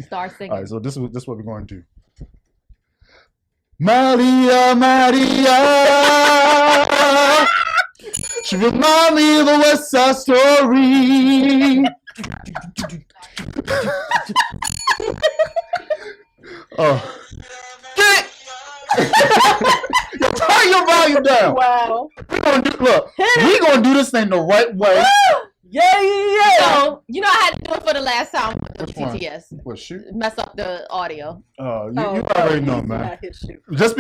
Start singing. All right, so this is what we're going to do. Maria, Maria, she remind me of a West Side Story. Oh, yo, turn your volume down. Wow. We're gonna do this thing the right way. Yeah. So, you know, I had to do it for the last time with Which one? WTTS. What, shoot? Mess up the audio. You already know, man. Shoot. Just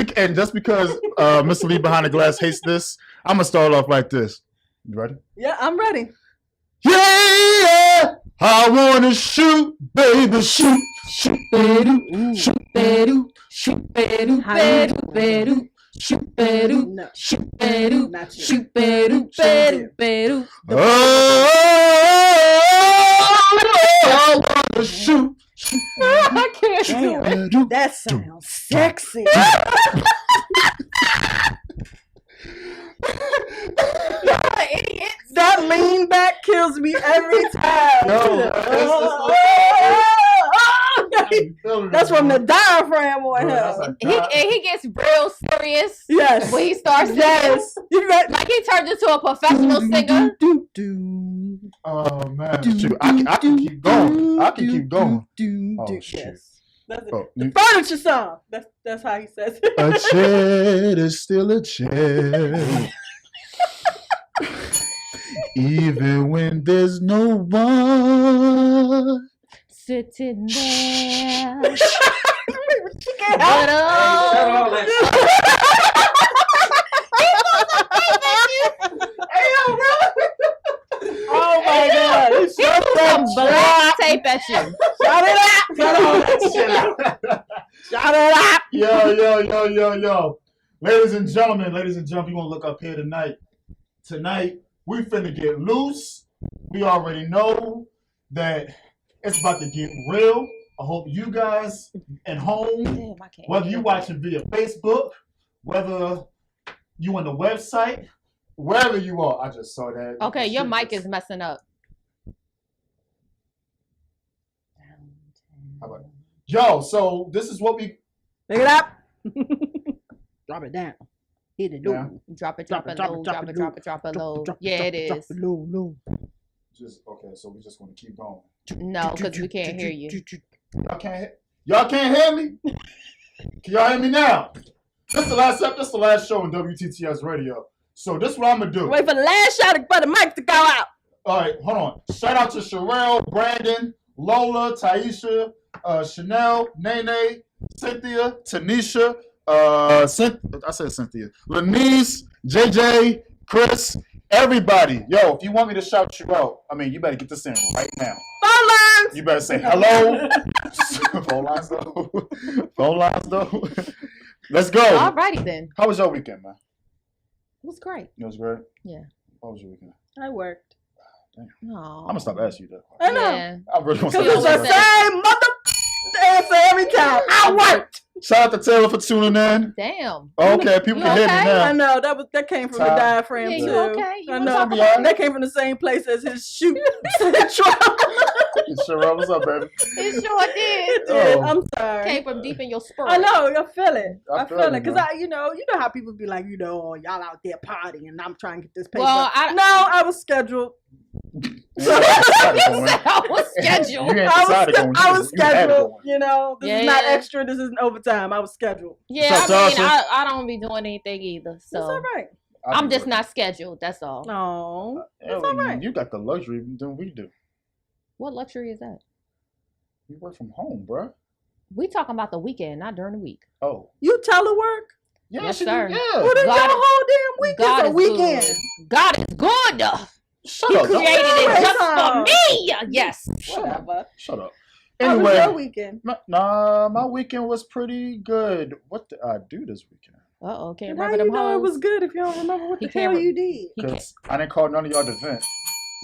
because Mr. Lee behind the glass hates this, I'm gonna start off like this. You ready? Yeah, I'm ready. Yeah, I wanna shoot, baby, shoot, shoot, baby, shoot, baby, shoot, baby, baby, shoot, baby, No. shoot, baby, Not you. shoot, baby, Beru. oh, I wanna shoot. I can't do it. Damn, that sounds sexy. Idiot. That lean back kills me every time. That's from the diaphragm on him. He gets real serious Yes. when he starts singing. Yes. You got Like he turns into a professional singer. Oh man, shoot, I can keep going. I can keep going. Oh, shit. Yes. That's Oh, the furniture song. That's how he says it. a chair is still a chair. Even when there's no one. Sitting there. She can't But help Oh my God. he threw some black tape at you. Shout it out. Shout it out. Yo. Ladies and gentlemen, you want to look up here tonight. Tonight, we finna get loose. We already know that it's about to get real. I hope you guys at home, Damn, I can't whether hear you that. watching via Facebook, whether you on the website, wherever you are. I just saw that. Okay, your mic is messing up. How about it? Yo, so this is what we. Pick it up. Drop it down. Hit it Yeah. low. Drop it Drop low, it drop low. it low. Drop Yeah, it drop is. it low. Just okay, so we just want to keep going. No, because we can't hear you. Y'all can't hear me? Can y'all hear me now? This is the last show on WTTS radio. So this is what I'm gonna do. Wait for the last shot for the mic to go out. All right, hold on. Shout out to Sherelle, Brandon, Lola, Taisha, Chanel, Nene, Cynthia, Tanisha, I said Cynthia, Lanice, JJ, Chris, everybody. Yo, if you want me to shout you out, you better get this in right now. Phone lines. You better say hello. Phone lines though. Let's go. Alrighty then. How was your weekend, man? It was great. It was great. Yeah. How was your weekend? I worked. No. I'm gonna stop asking you that. I know. Yeah. I really want to Because stop it's asking the that. same mother answer every time. I worked. Shout out to Taylor for tuning in. Damn. Okay, people You can hear me okay? I now. know that came from the Ty. diaphragm Yeah, too. you okay? You I wanna know. talk about That came from the same place as his shoot central. Sherelle, what's up, baby? It sure did. Oh. I'm sorry. Came from deep in your spirit. I know, I feel it. I I feel feel it, it, cause man. you know how people be like, y'all out there partying, and I'm trying to get this paper. Well, I was scheduled. You said I was scheduled. You ain't decided going. I was You had it scheduled. going. You know, this is not Yeah. extra. This isn't overtime. I was scheduled. Yeah, What's up, I mean, Tasha? I don't be doing anything either. It's So all right. I'm just not scheduled. That's all. No, Yeah, it's all right. You got the luxury than we do. What luxury is that? You work from home, bruh. We talking about the weekend, not during the week. Oh. You telework? Yeah, Yes, she do, sir. Yeah. What is your God- whole damn week? God It's a is weekend. good. God is good. Shut He up. don't- created it Always just on. for me. Yes. Whatever. Shut up. How was your Anyway, weekend? my weekend was pretty good. What did I do this weekend? Uh-oh, can't How remember you them know it hoes. was good if you don't remember what He the can't hell re- you did? He can't, Because I didn't call none of y'all to vent.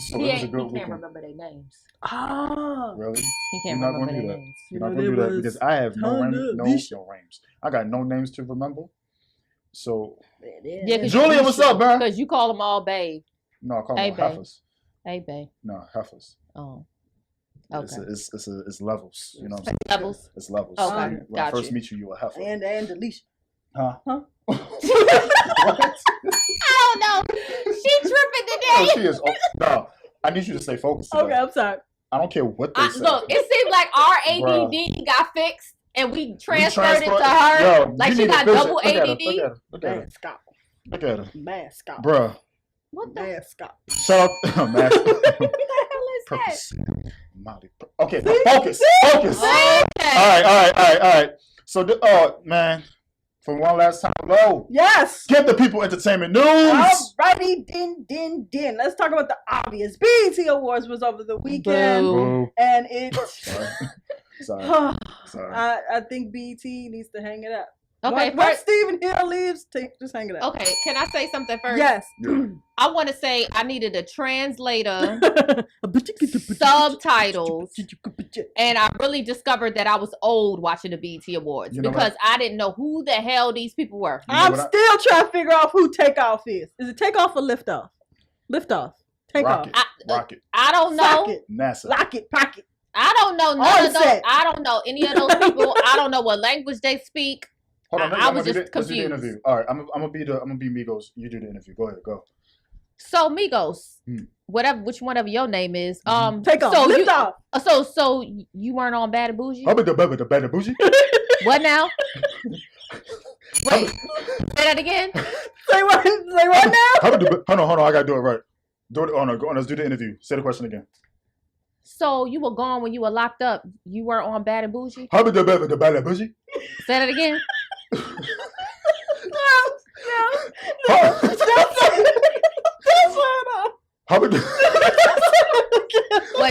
So he it was a ain't, good he can't weekend. remember their names. Ah. Really? He can't You're not remember gonna their do that. names. You're not know, going to do there that was because I have no Honda, names. Nisha. No names. I got no names to remember. So, Yeah, 'cause Julia, what's up, man? Because you call them all babe. No, I call Hey, them babe. heifers. Hey, babe. No, heifers. Oh. Okay. It's levels. You know what I'm saying? Levels. It's levels. Okay, When I got first you. meet you, you a heifer. And Alicia. Huh? Huh? What? I don't know. She tripping No, today. she is. No, I need you to stay focused. Today. Okay, I'm sorry. I don't care what they say. Look, it seems like our ADD got fixed and we transferred it to Yo, her. Like you she need a got vision. double Look at her, ADD. Look at her. Mascot. Look at her. Mascot. Bruh. What the Mascot. Shut up. Man. hell is that? Purpose. Molly. Okay, focus. Focus. Okay. All right. So, man, for one last time, low. Yes. Give the people entertainment news. Alrighty, din. Let's talk about the obvious. BET Awards was over the weekend, Boo. and it. Sorry. I think BET needs to hang it up. Okay, Once first, Stephen Hill leaves, just hang it up. okay, can I say something first? Yes. I want to say I needed a translator, subtitles, and I really discovered that I was old watching the BET Awards You know because I didn't know who the hell these people were. You know I'm what still trying to figure out who Takeoff is. Is it Takeoff or Liftoff? Liftoff. Takeoff. Rocket. I don't know. Socket. NASA. Lock it. Pocket. I don't know none of those. Onset. I don't know any of those people. I don't know what language they speak. Hold on, I I'm was gonna just let's do the confused. interview. All right, I'm gonna be Migos. You do the interview. Go ahead, go. So Migos, Hmm. which one of your name is? Takeoff. So you, Liftoff. so you weren't on Bad and Bougie? How about the better bougie? What now? Wait, say that again. Say what now? How about hold on, I gotta do it right. Do it. Oh no, go on. Let's do the interview. Say the question again. So you were gone when you were locked up. You weren't on Bad and Bougie? How about the better bougie? Say that again. How about Wait,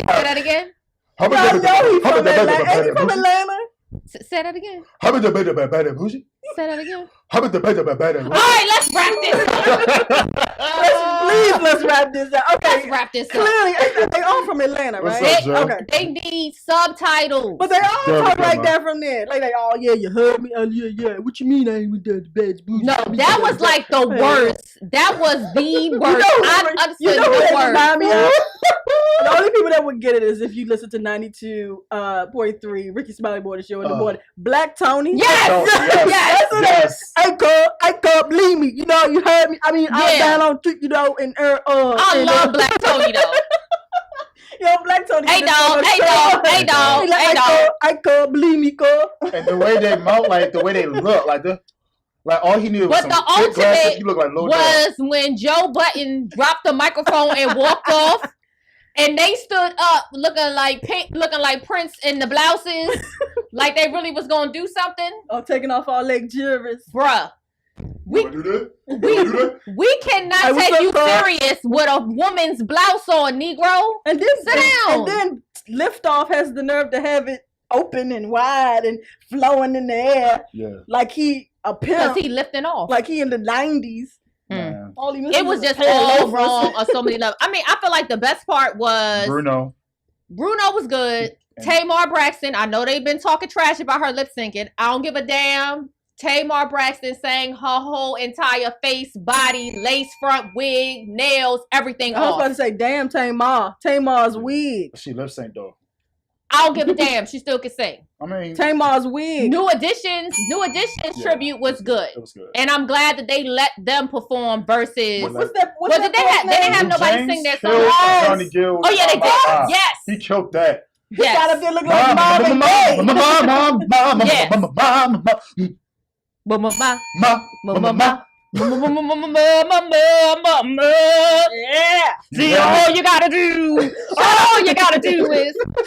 say that again. how No, about no, he's how from about the Atlanta. Ain't he better from bougie? Atlanta? Say that again. How about the better bougie? Say that again. How about the better All right, let's wrap this up. Let's wrap this up. Let's Okay. wrap this up. Clearly, they all from Atlanta, What's right? up, Joe? Okay. They need subtitles. But they all There we talk go, like man. that from there. Like they all, yeah, you heard me. Oh, yeah. What you mean I ain't with the bad bougie? No, that was like the worst. That was the worst. I You understood know what the it worst. remind me of? The only people that would get it is if you listen to 92.3 Ricky Smiley Boy the show in the morning. Black Tony. Yes, yes. yes. I can't believe me. You know, you heard me. I mean, I was Yeah. down on street, you know, and I love Black Tony though. Yo, Black Tony. Hey did this dog, on the hey show. dog, hey dog, He like, hey dog. I can't believe me, girl. And the way they mount, like the way they look, like all he needed was But some the thick glasses. ultimate He looked like Lil Jon. Was when Joe Button dropped the microphone and walked off, and they stood up looking like Prince in the blouses, like they really was gonna do something, I'm taking off all leg juries. bruh. You wanna do that? You wanna do that? We cannot Hey, what's take up, you Carl? serious with a woman's blouse on, Negro. And then Sit down. And then Liftoff has the nerve to have it open and wide and flowing in the air Yeah. like he a Because pimp, he lifting off. like he in the 90s. Man. All he It was just a pair of all loafers. wrong on so many levels. I mean, I feel like the best part was Bruno. was good. Tamar Braxton, I know they've been talking trash about her lip syncing. I don't give a damn. Tamar Braxton sang her whole entire face, body, lace front, wig, nails, everything I was about off. to say, damn Tamar's wig. She lip sync though. I don't give a damn. She still can sing. I mean, Tamar's wig. New Editions yeah, tribute was good. It was good. And I'm glad that they let them perform versus. What's that? Well, did they have? They didn't have Lil nobody James sing their killed song. Johnny Gill. Oh yeah, they did. Yes. He killed that. He got up Yes. there looking like Marvin Gaye. Yeah. See, all you gotta do is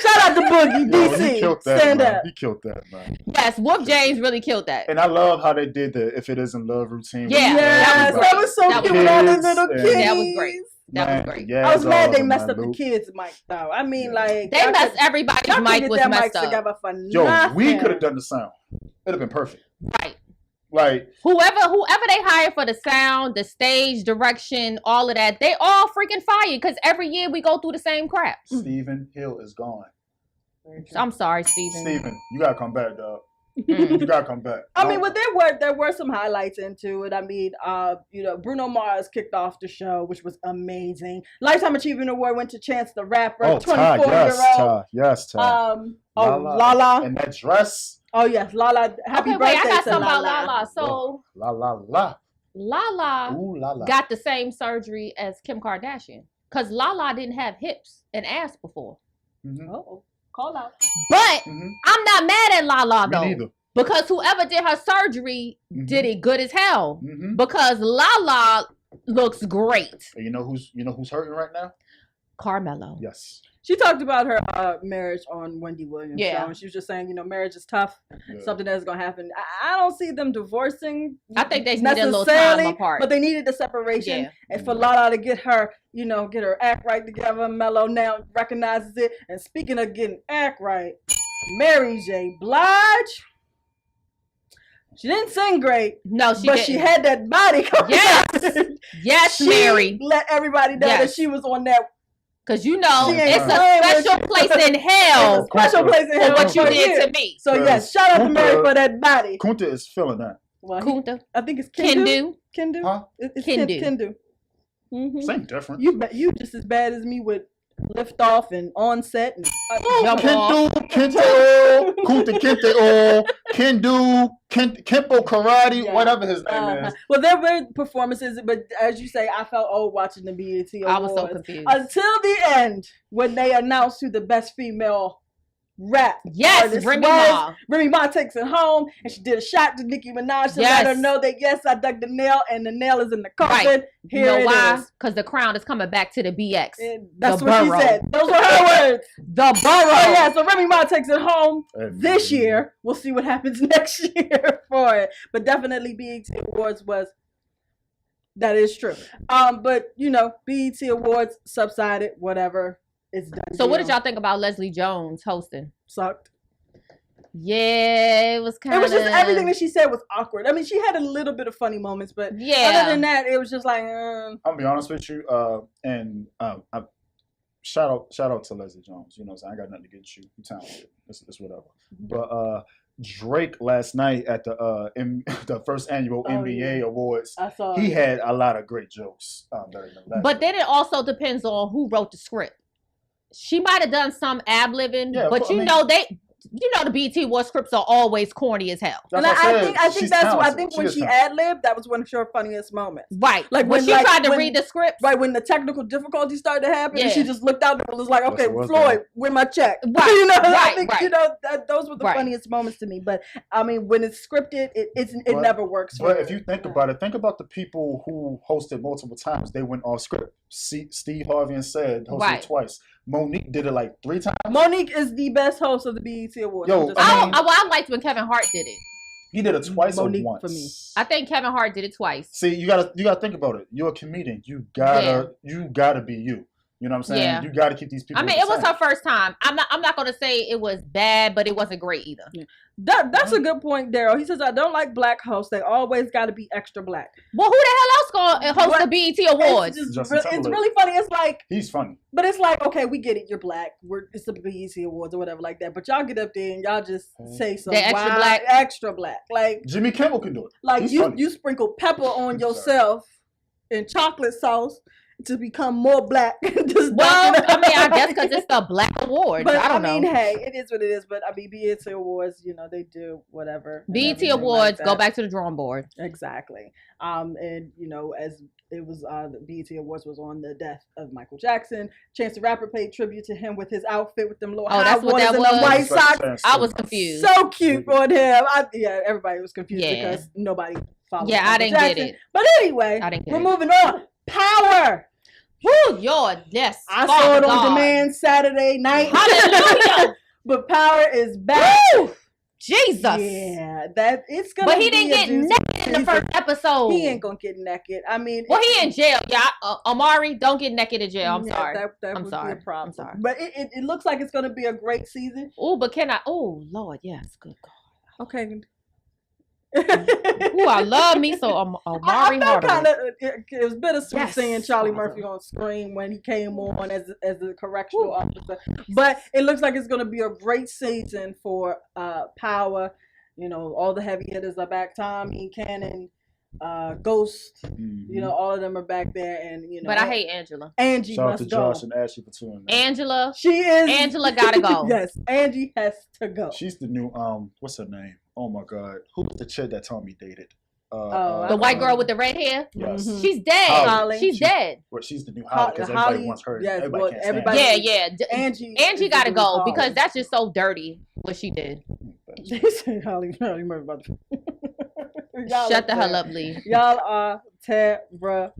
Shout out to Boogie, Yo, DC. he killed that, Stand man. up. He killed that, man. yes. Wolf James really killed that. And I love how they did the "If It Isn't Love" routine. Yeah, Yes, that was so That cute was with all the kids little and- kids. That was great. That was great. Yeah, I was glad they all messed of up them, the Luke. kids' mic though. I mean, like They messed everybody's y'all mic could was get that messed mic up. together for Yo, nothing. we could have done the sound. It'd have been perfect. Right. Like, Whoever they hired for the sound, the stage direction, all of that, they all freaking fired because every year we go through the same crap. Stephen Hill is gone. I'm sorry, Steven. Stephen, you gotta come back, dog. You gotta come back. I mean, but there were some highlights into it. I mean, Bruno Mars kicked off the show, which was amazing. Lifetime Achievement Award went to Chance the Rapper, 24-year-old. Yes, Ty. Lala. And that dress. Oh yes, Lala. Happy birthday I got to something about Lala. Lala. So Lala Ooh, Lala got the same surgery as Kim Kardashian because Lala didn't have hips and ass before. Mm-hmm. Oh, call out. But I'm not mad at Lala though. Me neither. Because whoever did her surgery did it good as hell. Mm-hmm. Because Lala looks great. You know who's hurting right now? Carmelo. Yes. She talked about her marriage on Wendy Williams' show, and she was just saying, marriage is tough, something that's going to happen. I don't see them divorcing. I think they need a little time apart. But they needed the separation. Yeah. And for Lala to get her, get her act right together, Mello now recognizes it. And speaking of getting act right, Mary J. Blige, she didn't sing great. No, but she had that body. Yes, Mary. Let everybody know that she was on that. Because it's a special place in hell. Special place in hell. For what you did to me. So yes, shout out to Mary for that body. Kunta is feeling that. Kunta. I think it's Kendu. Kendu. Huh? It's Kendu. Mm-hmm. Same difference. You just as bad as me with lift off and onset and Kunta Kente Kempo Karate, whatever his name is. Well, there were performances, but as you say, I felt old watching the BET Awards. I was so confused until the end when they announced who the best female rap artist Remy was. Ma. Remy Ma takes it home, and she did a shot to Nicki Minaj to let her know that yes, I dug the nail, and the nail is in the coffin. Right. Here it is. Because the crown is coming back to the BX. That's what she said. Those were her words. The borough. So Remy Ma takes it home this year. We'll see what happens next year for it. But definitely BET Awards that is true. But BET Awards subsided, whatever. It's done. So what did y'all think about Leslie Jones hosting? Sucked. Yeah, it was kind of... It was just everything that she said was awkward. I mean, she had a little bit of funny moments, but other than that, it was just like... I'll be honest with you, and shout out to Leslie Jones. You know what I'm saying? I got nothing against you. You talented. It's whatever. But Drake last night at the first annual NBA Awards, I saw he had a lot of great jokes. But then it also depends on who wrote the script. She might have done some ad-libbing, but the BET Awards scripts are always corny as hell. And I think when she ad-libbed, that was one of her funniest moments. Right. Like when she tried to read the script. Right, when the technical difficulties started to happen, and she just looked out and was like, okay, Floyd, where my check? Right. I think, those were the funniest moments to me. But, I mean, when it's scripted, it never works. But if you think about it, think about the people who hosted multiple times. They went off script. Steve Harvey and Said hosted twice. Monique did it like 3 times. Monique is the best host of the BET Awards. I liked when Kevin Hart did it. He did it twice or once. For me. I think Kevin Hart did it twice. See, you gotta think about it. You're a comedian. You gotta be you. You know what I'm saying? Yeah. You gotta keep these people. I mean, it was her first time. I'm not gonna say it was bad, but it wasn't great either. Yeah. That's a good point, Daryl. He says, I don't like black hosts. They always got to be extra black. Well, who the hell else going to host the BET Awards? It's really funny. It's like... He's funny. But it's like, okay, we get it. You're black. It's the BET Awards or whatever like that. But y'all get up there and y'all just say something extra black. Like Jimmy Kimmel can do it. Like you sprinkle pepper on yourself in chocolate sauce to become more black. I guess because it's the Black Awards. But I don't know. Hey, it is what it is. But I mean, BET Awards, they do whatever. BET Awards, go back to the drawing board. Exactly. And as it was, the BET Awards was on the death of Michael Jackson. Chance the Rapper paid tribute to him with his outfit with them little high waters and them white socks. I was confused. So cute on him. Everybody was confused because nobody followed. Yeah, I didn't get it. But anyway, we're moving on. Power. Woo, Lord, yes. I saw it on demand Saturday night. Hallelujah. But Power is back. Woo! Jesus. Yeah, that it's gonna. But he didn't get naked in the first episode. He ain't gonna get naked. I mean, well, he in jail. Yeah, Amari, don't get naked in jail. I'm sorry. I'm sorry. Be a problem. I'm sorry. But it looks like it's gonna be a great season. Oh, but can I? Oh, Lord, yes, good God. Okay. Ooh, I love me so Amari Hardaway. It was bittersweet seeing Charlie Murphy on screen when he came on as a correctional officer. But it looks like it's going to be a great season for Power. You know, all the heavy hitters are back. Tommy, Cannon, Ghost. You know, all of them are back there, and you know. But I hate Angela. Angie Shout out must to go. Josh and Ashley for tuning in. Angela. She is. Angela gotta go. Yes, Angie has to go. She's the new what's her name? Oh my God, who was the chick that Tommy dated? The white girl with the red hair. Yes. Mhm. She's dead. Holly. She's dead. Well, she's the new Holly because everybody wants her. Yes, everybody well, can't stand everybody- her. Yeah, yeah. Angie gotta go because that's just so dirty what she did. They say Holly murder about Shut the hell up, Lee. Y'all are terrible.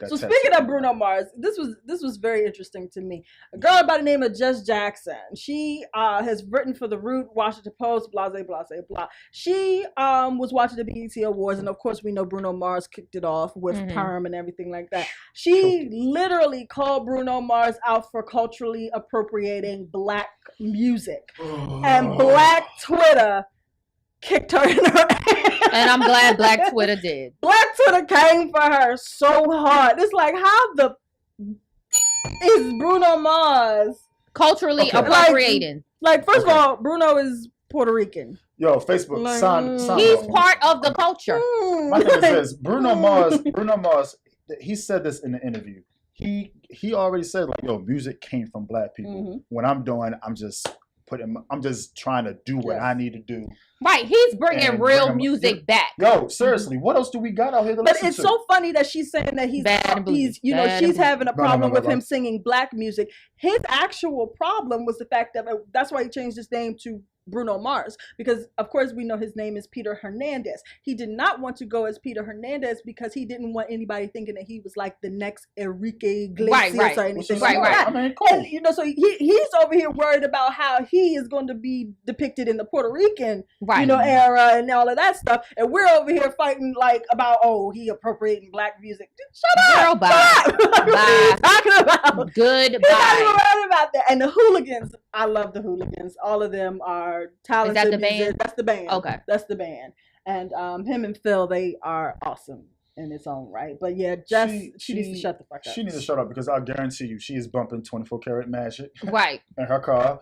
That's So speaking of Bruno Mars, this was very interesting to me. A girl by the name of Jess Jackson. She has written for The Root, Washington Post, blah, blah, blah, blah. She was watching the BET Awards, and of course we know Bruno Mars kicked it off with Perm and everything like that. She literally called Bruno Mars out for culturally appropriating Black music. And Black Twitter kicked her in her ass. And I'm glad Black Twitter did. Black Twitter came for her so hard. It's like, how the is Bruno Mars Culturally appropriating. like? First of all, Bruno is Puerto Rican. Yo, Facebook, Like, sign He's off. part of the culture. My thing is this: Bruno Mars. He said this in the interview. He already said like, yo, music came from Black people. When I'm doing, I'm just trying to do what I need to do. Right. He's bringing And real bring 'em- music back. Yo, seriously, what else do we got out here to But listen it's to? so funny that she's saying that Bad and bougie. he's you know, Bad and she's having a bougie. No, problem with no. him singing Black music. His actual problem was the fact that that's why he changed his name to Bruno Mars, because of course we know his name is Peter Hernandez. He did not want to go as Peter Hernandez because he didn't want anybody thinking that he was like the next Enrique Iglesias Right. or anything Right, like right. that. I mean, cool. And, you know, so he's over here worried about how he is going to be depicted in the Puerto Rican, Right. you know, era and all of that stuff, and we're over here fighting like about he appropriating Black music. Shut Girl, up! bye. Shut up! What are you talking about? He's not even Goodbye. worried about that. And the Hooligans, I love the Hooligans. All of them are talented. Is that the musicians. band? That's the band. Okay. That's the band. And him and Phil, they are awesome in its own right. But yeah, Jess, she needs to shut the fuck up. She needs to shut up because I guarantee you, she is bumping 24 karat magic Right. in her car.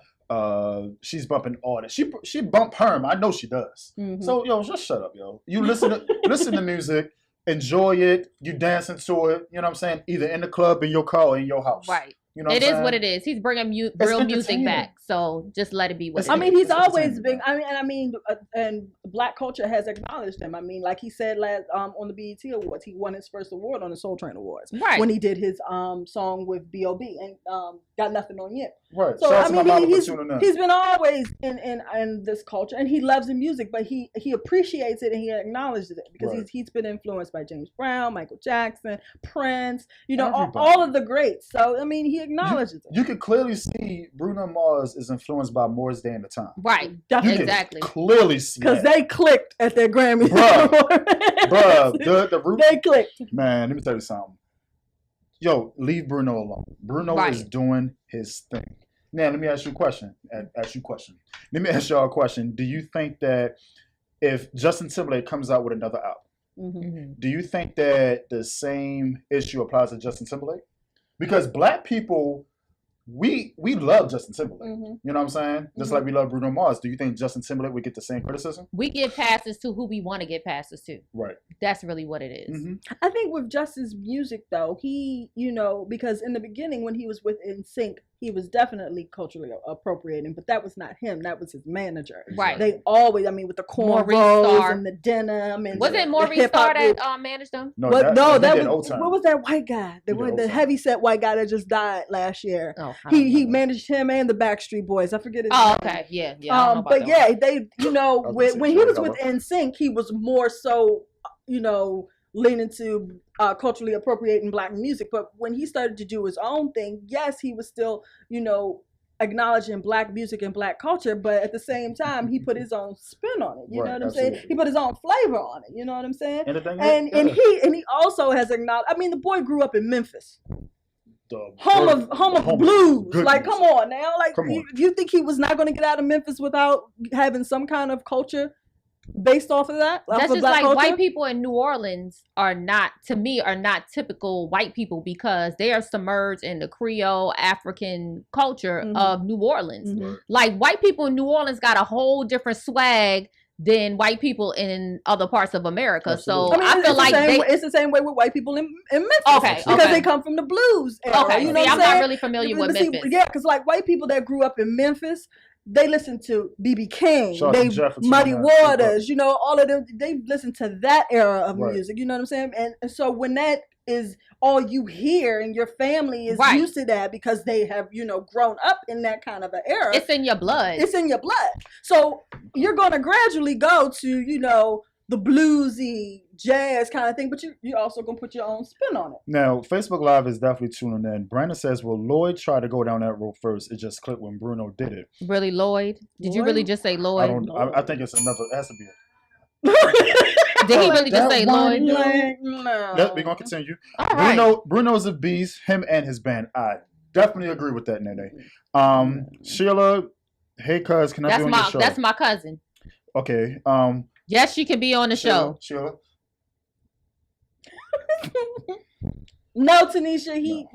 She's bumping all that. She bumped Perm. I know she does. So yo, just shut up, yo. You listen to music, enjoy it. You dancing to it. You know what I'm saying? Either in the club, in your car, or in your house. Right. You know It is what it is. He's bringing real music entertaining. back. So just let it be what It's it I is. mean, he's It's always entertaining, been. And Black culture has acknowledged him. I mean, like he said last on the BET Awards, he won his first award on the Soul Train Awards Right. when he did his song with B.O.B. and Got Nothing on You. Right. So Shout out I to my mean, mama for he's tuning in. been always in this culture, and he loves the music, but he appreciates it and he acknowledges it because Right. he's been influenced by James Brown, Michael Jackson, Prince, you know, Everybody. all of the greats. So I mean, he acknowledges it. You can clearly see Bruno Mars is influenced by Moore's Day and the Time. Right. You Definitely. can Exactly. clearly see Because that. they clicked at their Grammy. Bruh, the root. They clicked. Man, let me tell you something. Yo, leave Bruno alone. Bruno Right. is doing his thing. Now, let me ask you a question. Let me ask y'all a question. Do you think that if Justin Timberlake comes out with another album, Mhm. do you think that the same issue applies to Justin Timberlake? Because Black people, we love Justin Timberlake. Mhm. You know what I'm saying? Just like we love Bruno Mars. Do you think Justin Timberlake would get the same criticism? We give passes to who we want to get passes to. Right. That's really what it is. Mm-hmm. I think with Justin's music, though, he, you know, because in the beginning when he was with NSYNC, he was definitely culturally appropriating, but that was not him. That was his manager. Right. They always, I mean, with the Maurice cornrows Starr. and the denim and Was the it Maurice hip-hop Starr group. that managed them? No, What, that that did was Old Town. what was that white guy? He did Old The Town. heavy set white guy that just died last year. Oh, I don't He know. managed him and the Backstreet Boys. I forget his Oh, name. okay. Yeah. I don't know about But that yeah, one. they, you know, I was gonna when say he Joey was with Gallo. NSYNC, he was more so, you know, leaning to culturally appropriating Black music. But when he started to do his own thing, yes, he was still, you know, acknowledging Black music and Black culture, but at the same time, he put his own spin on it. You Right, know what I'm saying? absolutely. He put his own flavor on it. You know what I'm saying? And the thing And is, he also has acknowledged. I mean, the boy grew up in Memphis, the home of blues. goodness. Like, come on now. Like, Come on. you think he was not going to get out of Memphis without having some kind of culture based off of that? Off That's of just Black like culture? white people in New Orleans are not typical white people because they are submerged in the Creole African culture Mhm. of New Orleans. Mhm. Like white people in New Orleans got a whole different swag than white people in other parts of America. Absolutely. So I feel like it's the same way with white people in Memphis. Okay, because okay. they come from the blues era. Okay, You know see, what I'm not really familiar with Memphis. Yeah, because like white people that grew up in Memphis, they listen to B.B. King, Shout out to Jefferson, Muddy man. Waters, you know, all of them. They listen to that era of Right. music. You know what I'm saying? And so when that is all you hear and your family is Right. used to that because they have, you know, grown up in that kind of an era. It's in your blood. It's in your blood. So you're going to gradually go to, you know, the bluesy jazz kind of thing, but you also going to put your own spin on it. Now, Facebook Live is definitely tuning in. Brandon says, will Lloyd try to go down that road first? It just clicked when Bruno did it. Really, Lloyd? Did you really just say Lloyd? I think it's another, it has to be Did he really just say Lloyd? No. We're going to continue. All right. Bruno's a beast, him and his band. I definitely agree with that, Nene. Sheila, hey, cuz, can I be on your show? That's my cousin. Okay. Yes, she can be on the show. Sheila. No, Tanisha, he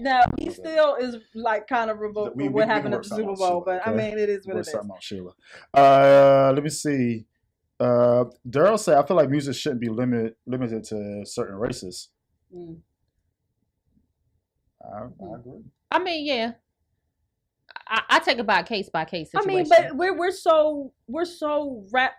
still is like kind of revoked for what happened at the Super Bowl, but I mean, it is what it is. Out, Sheila. Let me see. Daryl said, I feel like music shouldn't be limited to certain races. I agree. I mean, yeah. I take it by case situation. I mean, but we're so wrapped.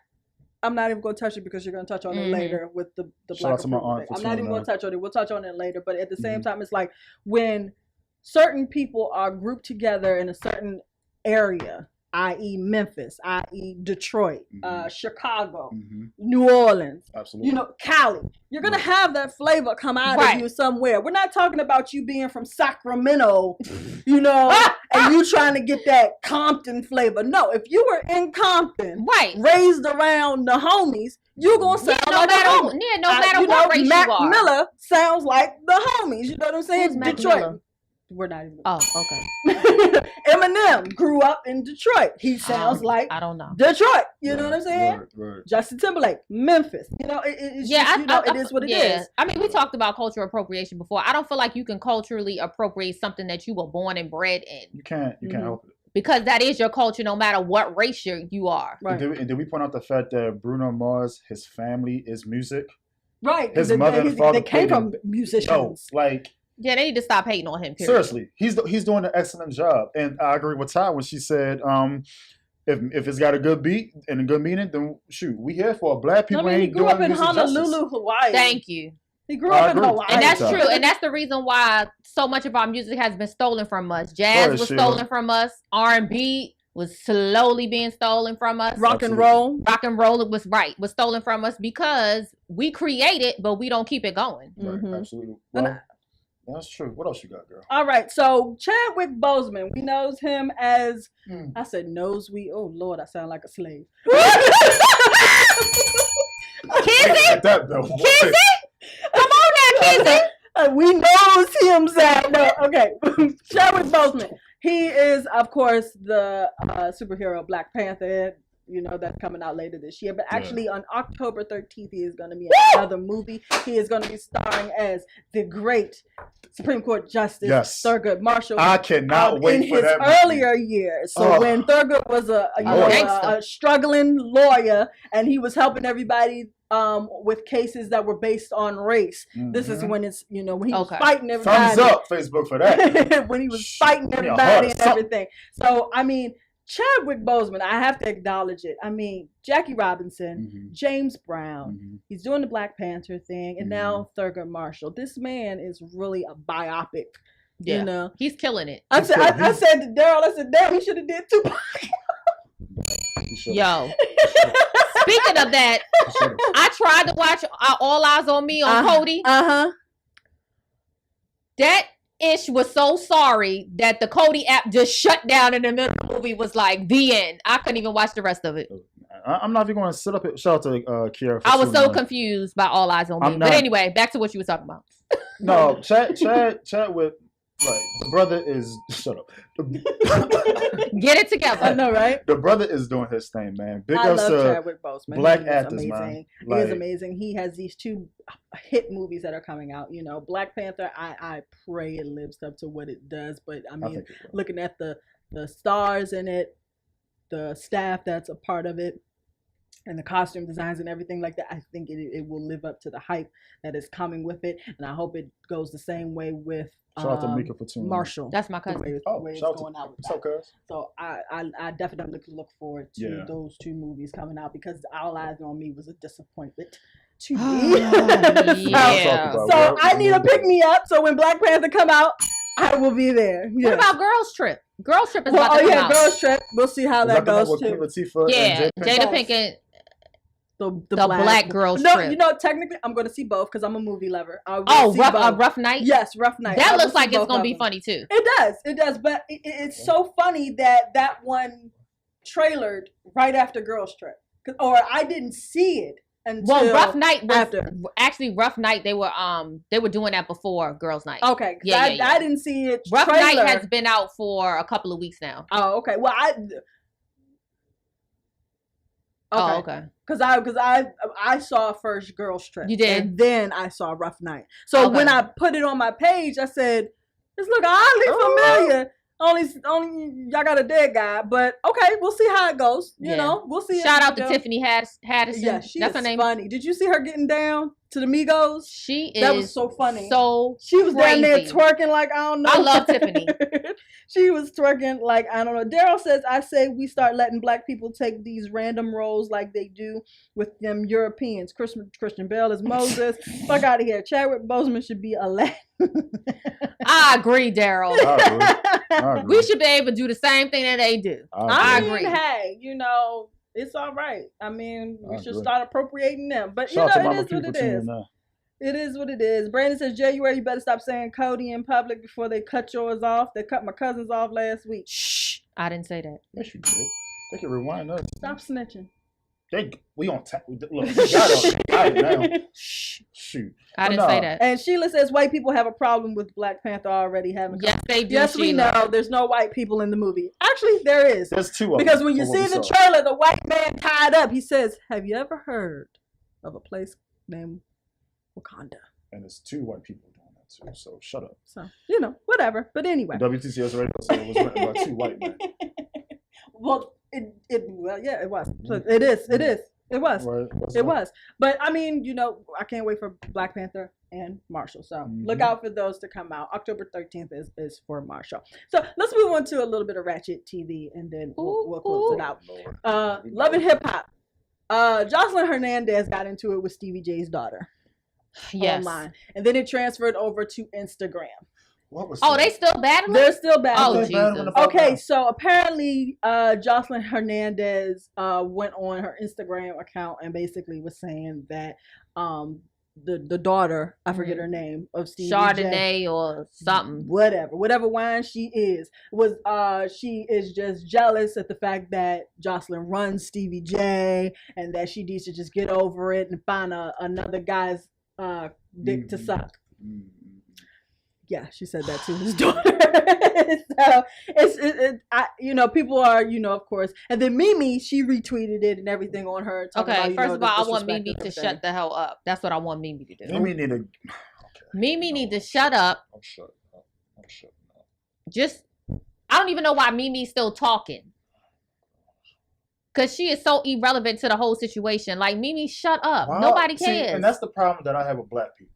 I'm not even going to touch it because you're going to touch on it later with the black approval thing. I'm not even going to touch on it. We'll touch on it later. But at the same time, it's like when certain people are grouped together in a certain area, i.e. Memphis, i.e. Detroit, Chicago, New Orleans, absolutely. You know, Cali. You're going to have that flavor come out of you somewhere. We're not talking about you being from Sacramento, you know, and you trying to get that Compton flavor. No, if you were in Compton, raised around the homies, you're going to sound like the homies. No matter what race Mac you are. Miller sounds like the homies. You know what I'm saying? Who's Mac Detroit. Miller? We're not even. Oh, okay. Eminem grew up in Detroit. He sounds like I don't know Detroit. You know what I'm saying? Right. Justin Timberlake, Memphis. You know, it's just, you know, it is what it is. I mean, we talked about cultural appropriation before. I don't feel like you can culturally appropriate something that you were born and bred in. You can't help it. Because that is your culture, no matter what race you are. Right. And did we point out the fact that Bruno Mars, his family is music? Right. His mother and father they came from musicians. No, like. Yeah, they need to stop hating on him. Period. Seriously, he's doing an excellent job, and I agree with Ty when she said, if it's got a good beat and a good meaning, then shoot, we here for it. Black people ain't doing music justice. He grew up in Honolulu, Hawaii. Thank you. He grew up in Hawaii, and that's true, and that's the reason why so much of our music has been stolen from us. Jazz was stolen from us. R&B was slowly being stolen from us. Rock and roll was stolen from us because we create it, but we don't keep it going. Right, absolutely. Well, that's true. What else you got, girl? All right. So Chadwick Boseman, we knows him as I said oh Lord, I sound like a slave. Kizzy? Kizzy? Come on now, Kizzy. We knows him, Zach. No, okay. Chadwick Boseman. He is, of course, the superhero Black Panther. You know, that's coming out later this year. But actually, on October 13th, he is going to be in another movie. He is going to be starring as the great Supreme Court Justice Thurgood Marshall. I cannot wait for that movie. In his earlier years. So when Thurgood was a struggling lawyer and he was helping everybody with cases that were based on race. This is when it's, you know, when he was fighting everybody. Thumbs up, Facebook, for that. When he was fighting everybody and everything. So, I mean, Chadwick Boseman, I have to acknowledge it. I mean, Jackie Robinson, James Brown, he's doing the Black Panther thing, and now Thurgood Marshall. This man is really a biopic. Yeah. You know, he's killing it. I said to Daryl, damn, he should have did Tupac. Yo. Speaking of that, I tried to watch All Eyes on Me on Cody. That Ish was so sorry that the Cody app just shut down in the middle of the movie. Was like the end. I couldn't even watch the rest of it. I'm not even going to sit up. Shout out to Kiara. I was so confused by All Eyes on Me. But anyway, back to what you were talking about. No, chat with. Right, the brother is shut up. Get it together. I know, right? The brother is doing his thing, man. Big I ups love to Chadwick Boseman. Black actors, man. He is amazing. He has these 2 hit movies that are coming out. You know, Black Panther. I pray it lives up to what it does. But I mean, looking at the stars in it, the staff that's a part of it, and the costume designs and everything like that, I think it will live up to the hype that is coming with it, and I hope it goes the same way with Shout out to Mika for tuning in. Marshall. That's my cousin. Shout out to So I definitely look forward to those two movies coming out, because All Eyes on Me was a disappointment to me. Yeah. So I need a pick me up. So when Black Panther come out, I will be there. What about Girls Trip? Girls Trip is about to come out. Girls Trip. We'll see how that goes too. Jada Pinkett. The Black Girls No, Trip. you know, technically, I'm going to see both because I'm a movie lover. Rough Night? Yes, Rough Night. That looks like it's going to be funny too. It does. But it's so funny that one trailered right after Girls Trip. Or I didn't see it until Rough Night was after. Actually, Rough Night, they were doing that before Girls Night. Okay. I didn't see it. Rough Night has been out for a couple of weeks now. Oh, okay. Well, Okay. Because I saw first Girls Trip. You did, and then I saw Rough Night. So when I put it on my page, I said, "This look oddly familiar." Only y'all got a dead guy, but okay, we'll see how it goes. You know, we'll see. Shout out to Tiffany Haddish. Yeah, that's her name. Funny. Did you see her getting down to the Migos? That was so funny. So she was down there twerking like I don't know. I love Tiffany. She was twerking like I don't know. Daryl says, "I say we start letting Black people take these random roles like they do with them Europeans. Christian Bale is Moses. Fuck out of here. Chadwick Boseman should be Aladdin." I agree, Daryl. I agree. We should be able to do the same thing that they do. I agree. Hey, you know, it's all right. I mean, we should start appropriating them. But you know, it is what it is. It is what it is. Brandon says, January, you better stop saying Cody in public before they cut yours off. They cut my cousins off last week. Shh. I didn't say that. Yes, you did. They can rewind us. Stop snitching. We on tap. Look, we got it now. Shoot. I didn't say that. And Sheila says white people have a problem with Black Panther already having. Yes, they do. Yes, we know. There's no white people in the movie. Actually, there is. There's two of them. Because when you see the trailer, the white man tied up, he says, "Have you ever heard of a place named Wakanda?" And there's two white people doing that too. So shut up. So you know, whatever. But anyway, WTTS radio said it was written by two white men. Well, it was. So it is. It was. Right. It was. But I mean, you know, I can't wait for Black Panther and Marshall. So look out for those to come out. October 13th is for Marshall. So let's move on to a little bit of Ratchet TV, and then we'll close it out. Love and Hip Hop. Jocelyn Hernandez got into it with Stevie J's daughter. Yes. Online, and then it transferred over to Instagram. What was they still battling? They're still battling. Oh, Jesus. Okay, so apparently Jocelyn Hernandez went on her Instagram account and basically was saying that the daughter, I forget her name, of Stevie Chardonnay or something. Whatever wine she is just jealous at the fact that Jocelyn runs Stevie J and that she needs to just get over it and find another guy's dick to suck. Yeah, she said that to his daughter. So people are, of course. And then Mimi, she retweeted it and everything on her. Okay, first of all, I want Mimi to shut the hell up. That's what I want Mimi to do. Mimi need to shut up. I'm shut up. Just, I don't even know why Mimi's still talking. Because she is so irrelevant to the whole situation. Like, Mimi, shut up. Well, nobody cares. See, and that's the problem that I have with Black people.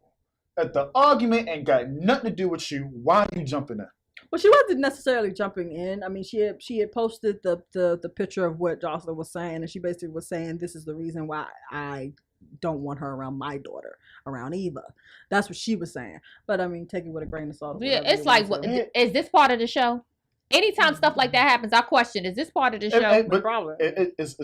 That the argument ain't got nothing to do with you. Why are you jumping in? Well, she wasn't necessarily jumping in. I mean, she had posted the picture of what Jocelyn was saying, and she basically was saying, this is the reason why I don't want her around my daughter, around Eva. That's what she was saying. But I mean, take it with a grain of salt. Yeah, it's like, is this part of the show? Anytime stuff like that happens, I question, is this part of the show? It's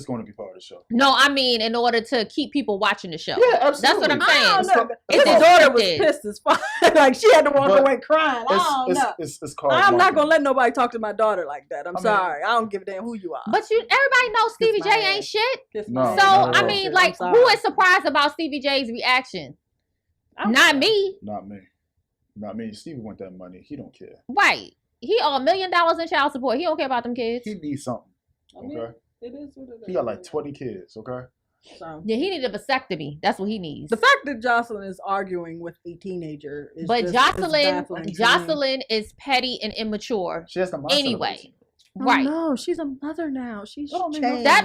going to be part of the show. No, I mean, in order to keep people watching the show. Yeah, absolutely. That's what I'm saying. His daughter was pissed as fuck. Like, she had to walk away crying. I don't know. It's called I'm not going to let nobody talk to my daughter like that. I'm sorry. I don't give a damn who you are. But everybody knows Stevie J ain't shit. No, so, I mean, like, who is surprised about Stevie J's reaction? Not me. Not me. Stevie want that money. He don't care. Right. He owe $1 million in child support. He don't care about them kids. He needs something. Okay. It is what it is. He got like 20 kids. Okay. So yeah, he need a vasectomy. That's what he needs. The fact that Jocelyn is arguing with a teenager is Jocelyn is petty and immature. She has the mindset anyway. Right. No, she's a mother now. She's That don't mean changed. That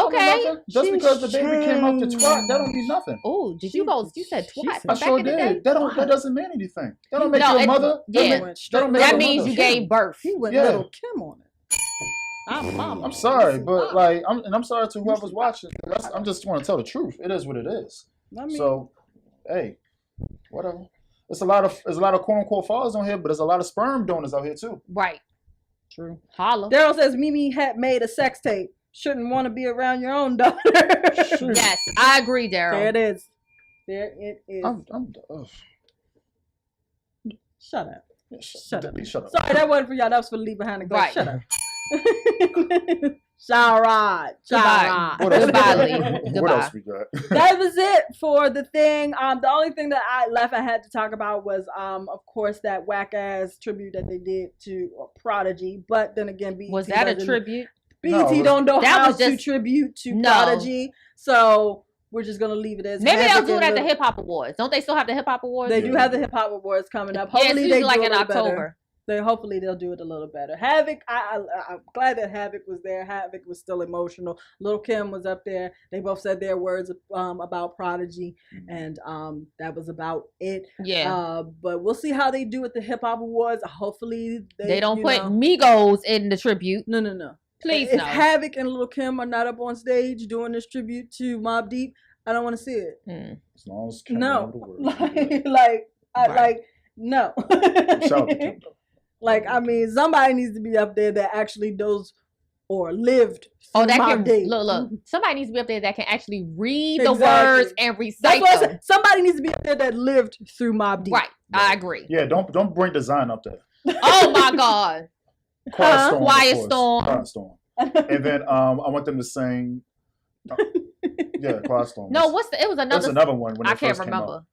okay. Nothing. Just She's because the baby came out to twat, changed. that don't mean nothing. Oh, did you go? You said She twat said- from I back sure in the day. did. That doesn't mean anything. That don't make No, you a it- mother. yeah. He That went make straight you That a little means mother. you Kim. gave birth. He went Yeah. little Kim on it. I'm sorry, but like, I'm sorry to whoever's watching. I'm just want to tell the truth. It is what it is. I mean, So, hey, whatever. There's a lot of quote unquote fathers on here, but there's a lot of sperm donors out here too. Right. true. Holla. Daryl says Mimi had made a sex tape. Shouldn't want to be around your own daughter. Yes, I agree, There Daryl. it is. There it is. Shut up. Shut up. Shut up. Sorry, that wasn't for y'all. That was for Leave Behind the Glass. Right. Shut up. Sharad. Goodbye. What else Goodbye, we Lee. got? What Goodbye. else we got? That was it for the thing. The only thing that I had to talk about was, of course, that whack ass tribute that they did to Prodigy. But then again, BET Was that a doesn't- tribute? BET No, don't know that how was to just- tribute to No. Prodigy, so we're just gonna leave it as. Maybe they'll Havoc do it and at the Lil- Hip Hop Awards. Don't they still have the Hip Hop Awards? They Yeah. do have the Hip Hop Awards coming up. Yeah, it's Hopefully they usually do like a in little better. October. Hopefully they'll do it a little better. Havoc, I'm glad that Havoc was there. Havoc was still emotional. Lil' Kim was up there. They both said their words about Prodigy, and that was about it. Yeah. But we'll see how they do at the Hip Hop Awards. Hopefully They don't you put know- Migos in the tribute. No. Please If no. Havoc and Lil' Kim are not up on stage doing this tribute to Mobb Deep, I don't want to see it. As long as Kim No, around the world. like no. Shout out to Kim, though. Like, I mean, somebody needs to be up there that actually knows or lived. Oh, that Mobb can Deep. look. Somebody needs to be up there that can actually read the Exactly. words and That's recite what I them. said. Somebody needs to be up there that lived through Mobb Deep. Right. I agree. Yeah, don't bring design up there. Oh my God. Quiet Storm. of Quiet course. Storm. Quiet Storm. And then I want them to sing. Yeah, Quiet Storm. No, it was There's another. another one when I it can't first came out. remember.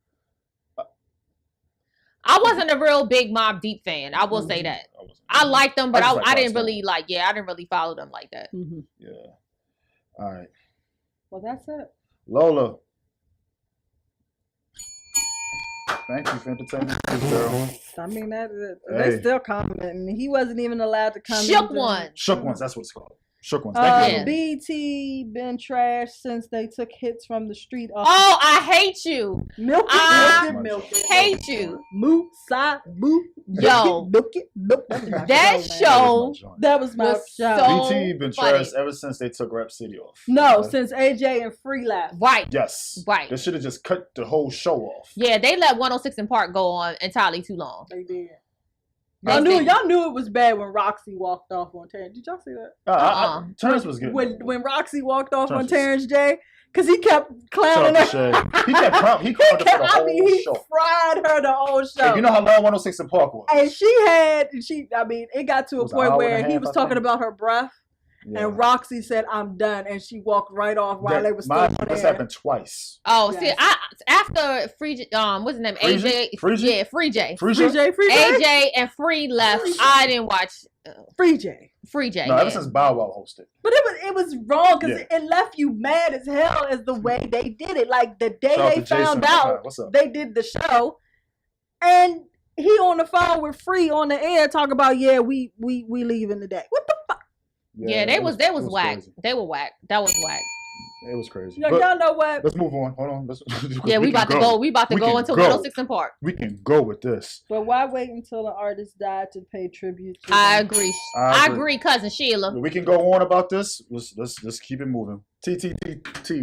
I wasn't a real big Mobb Deep fan. I will say that. I liked them, but I just like I didn't Quiet Storm. really like. Yeah, I didn't really follow them like that. Mhm. Yeah. All right, Well, that's it. Lola. Thank you for entertaining this girl. I mean, they Hey. still commenting. He wasn't even allowed to comment. Shook one. Shook ones. That's what it's called. Shook ones. Thank you. Yeah. BT been trashed since they took hits from the street. Off Oh, I hate you. milk I it, milk it. Hate you. Moo, sa, boo. Yo. Milk it, milk it. That show That was my was show. so BT been funny. trashed ever since they took Rap City off. No, Okay? since AJ and Free left. Right. Yes. Right. They should have just cut the whole show off. Yeah, they let 106 in Park go on entirely too long. They did. They Y'all knew, did. y'all knew it was bad when Roxy walked off on Terrence. Did y'all see that? Terrence was good. When Roxy walked off on Terrence was- Terrence J, because he kept Shout clowning out to her. Shay. He kept clown. He clowned her for the I mean, whole he show. fried her the whole show. Hey, you know how long 106 in Park was? And I mean, it got to It a was an point hour where and a he half, was I talking think. about her breath, Yeah. and Roxy said, "I'm done," and she walked right off while That- they were still mine on must air. happened twice. Oh, Yes. see, after Free, what's his name? Free AJ. Free J? Yeah, Free J. Free Free J, Free J, AJ and Free left. I didn't watch Free J. Free J. No, yeah. ever since Bow Wow hosted. But it was wrong because Yeah. it left you mad as hell as the way they did it. Like the day Shout out they to Jason. found Hi, out what's up? they did the show, and he on the phone with Free on the air talking about we leaving today. What the fuck? Yeah, they it was it whack. crazy. They were whack. That was whack. It was crazy. Y'all But know what? let's move on. Hold on. Yeah, we about to go. We about to We go can into go. 106 in Park. We can go with this. But why wait until the artist died to pay tribute to I them? agree. I I agree. agree, cousin Sheila. We can go on about this. Let's keep it moving. T,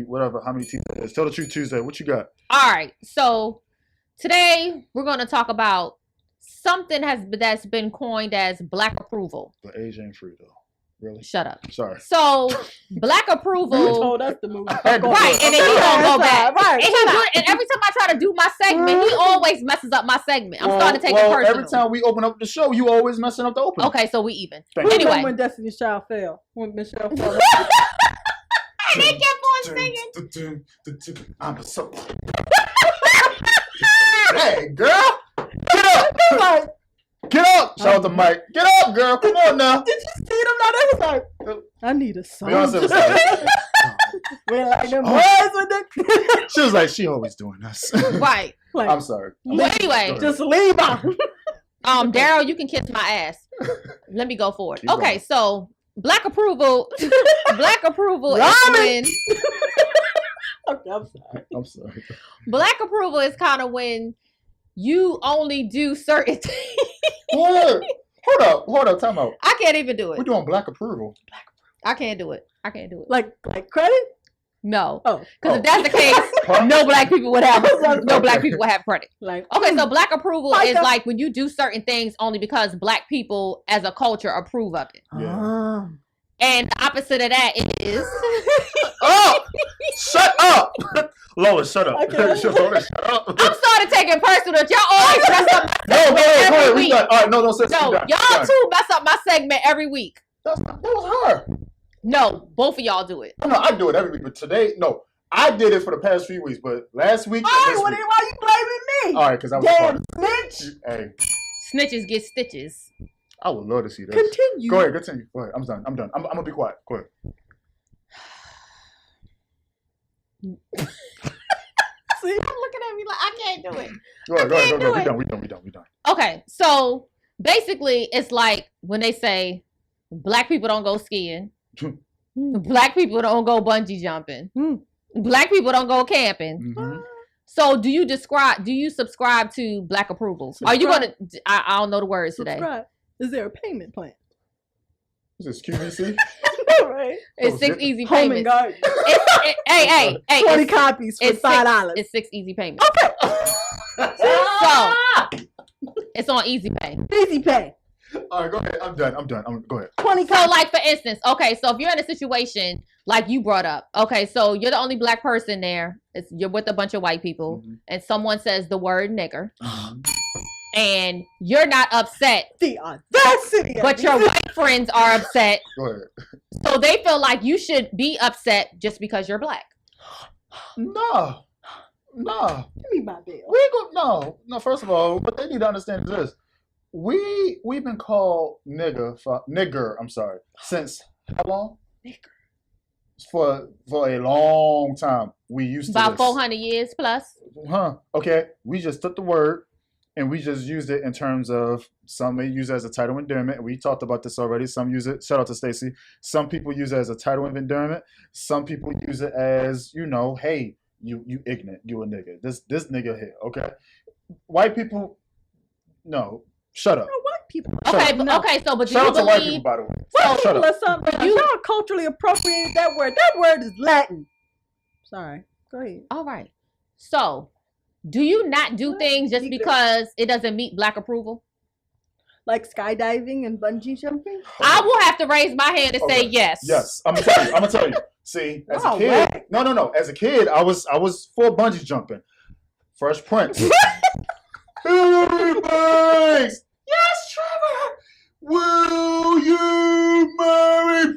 whatever. How many T there is? Tell the truth Tuesday. What you got? All right. So today we're going to talk about something that's been coined as Black approval. The age ain't free though. Really? Shut up. Sorry. So Black You approval. told us to move. I had to Right, and then he gonna go back. Right. And, he do it, and every time I try to do my segment, he always messes up my segment. I'm starting to take it personal. Every time we open up the show, you always messing up the opening. Okay, so we even. Thank Who you. Anyway. remember when Destiny's Child fell? When Michelle fell? And they kept on singing. I'm so. Hey, girl, get up! Like, Get up! Shout out to Mike. Get up, girl. Come on now. did you see them? Now they was like, I need a song. Beyonce was like, We're like them Oh. boys with the. she was like, she always doing this. Right. Like, I'm sorry. But anyway, just leave them. Daryl, you can kiss my ass. Let me go forward. Keep Okay, going. so black approval. Black approval is Ramen. when Okay, I'm sorry. I'm sorry. black approval is kind of when you only do certain things. What? Hold up, time out. I can't even do We're it. doing black approval. I can't do it. Like credit? No, Oh, because if that's the case, Huh? no black people would have credit. like Okay, so black approval Like is a- like when you do certain things only because black people as a culture approve of it. Yeah. And the opposite of that is Oh! Shut up! Lola, shut up. Okay. Lola, shut up. I'm starting taking personal. Y'all always mess up my No, segment go every ahead. We week. done. All right, no, sis. No, we done. y'all We done. too mess up my segment every week. That was her. No, both of y'all do it. No, I do it every week, but today, no. I did it for the past few weeks, but last week. All and right, this well, week. then why you blaming me? All right, because I was Damn part. snitch. Hey, Snitches get stitches. I would love to see this. Continue. Go ahead, continue. Go ahead. I'm done. I'm gonna be quiet. Go ahead. See? I'm looking at me like I can't do it. Go ahead. can't do We it. done. We done. Okay, so basically, it's like when they say black people don't go skiing, black people don't go bungee jumping, black people don't go camping. Mm-hmm. So, do you subscribe to black approval? Are you gonna? I don't know the words today. Subscribe. Is there a payment plan? Is this QVC? Right. It's Oh, 6 shit. easy Home and payments. garden. Hey, 20 it's, copies for it's $5. it's 6 easy payments. So it's on Easy Pay. Easy pay. All right, go ahead. I'm done. Go ahead. 20 So, copies. like for instance, okay, so if you're in a situation like you brought up, okay, so you're the only black person there. You're with a bunch of white people, Mhm. and someone says the word nigger, Mhm. and you're not upset, The audacity. but your white friends are upset. Go ahead. So they feel like you should be upset just because you're black. No. Give me my bill. We go no. First of all, what they need to understand is this: we've been called nigger. I'm sorry, since how long? For a long time. We used to About this. 400 years plus. Okay. We just took the word and we just used it in terms of some may use it as a title of endearment. We talked about this already. Some use it. Shout out to Stacy. Some people use it as a title of endearment. Some people use it as hey. You ignorant, you a nigga. This nigga here, okay? White people, no, shut up. No, white people. Shut Okay, up. but okay, so but do Shout you out to white believe? people, by the way. White Shut people up. are something. You- Y'all culturally appropriated that word. That word is Latin. Sorry. Go ahead. All right. So, do you not do What? things just Keep it- because it doesn't meet black approval? Like skydiving and bungee jumping. I will have to raise my hand and say Okay. yes. Yes, I'm gonna tell you. See, as a Oh, kid, right. no. As a kid, I was for bungee jumping. Fresh Prince. Thanks. Yes, Trevor. Will you marry?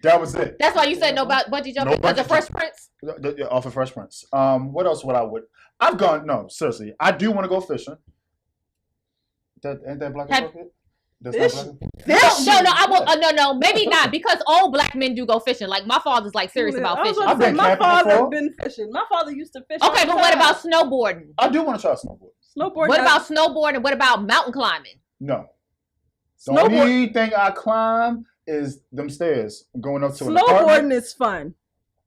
That was it. That's why you said no about bungee jumping No because of bungee Fresh Prince. Off of Fresh Prince. What else would I would? I've gone. No, seriously, I do want to go fishing. Ain't that black Have- appropriate? That's not black. No. Maybe not because old black men do go fishing. Like my father's like serious about I was fishing. about to I've say, been my camping father before. been fishing. My father used to fish. all Okay, the but what time. about snowboarding? I do want to try snowboard. snowboarding? What about snowboarding? What about mountain climbing? No. The Snowboard- only thing I climb is them stairs going up to an apartment. snowboarding is fun.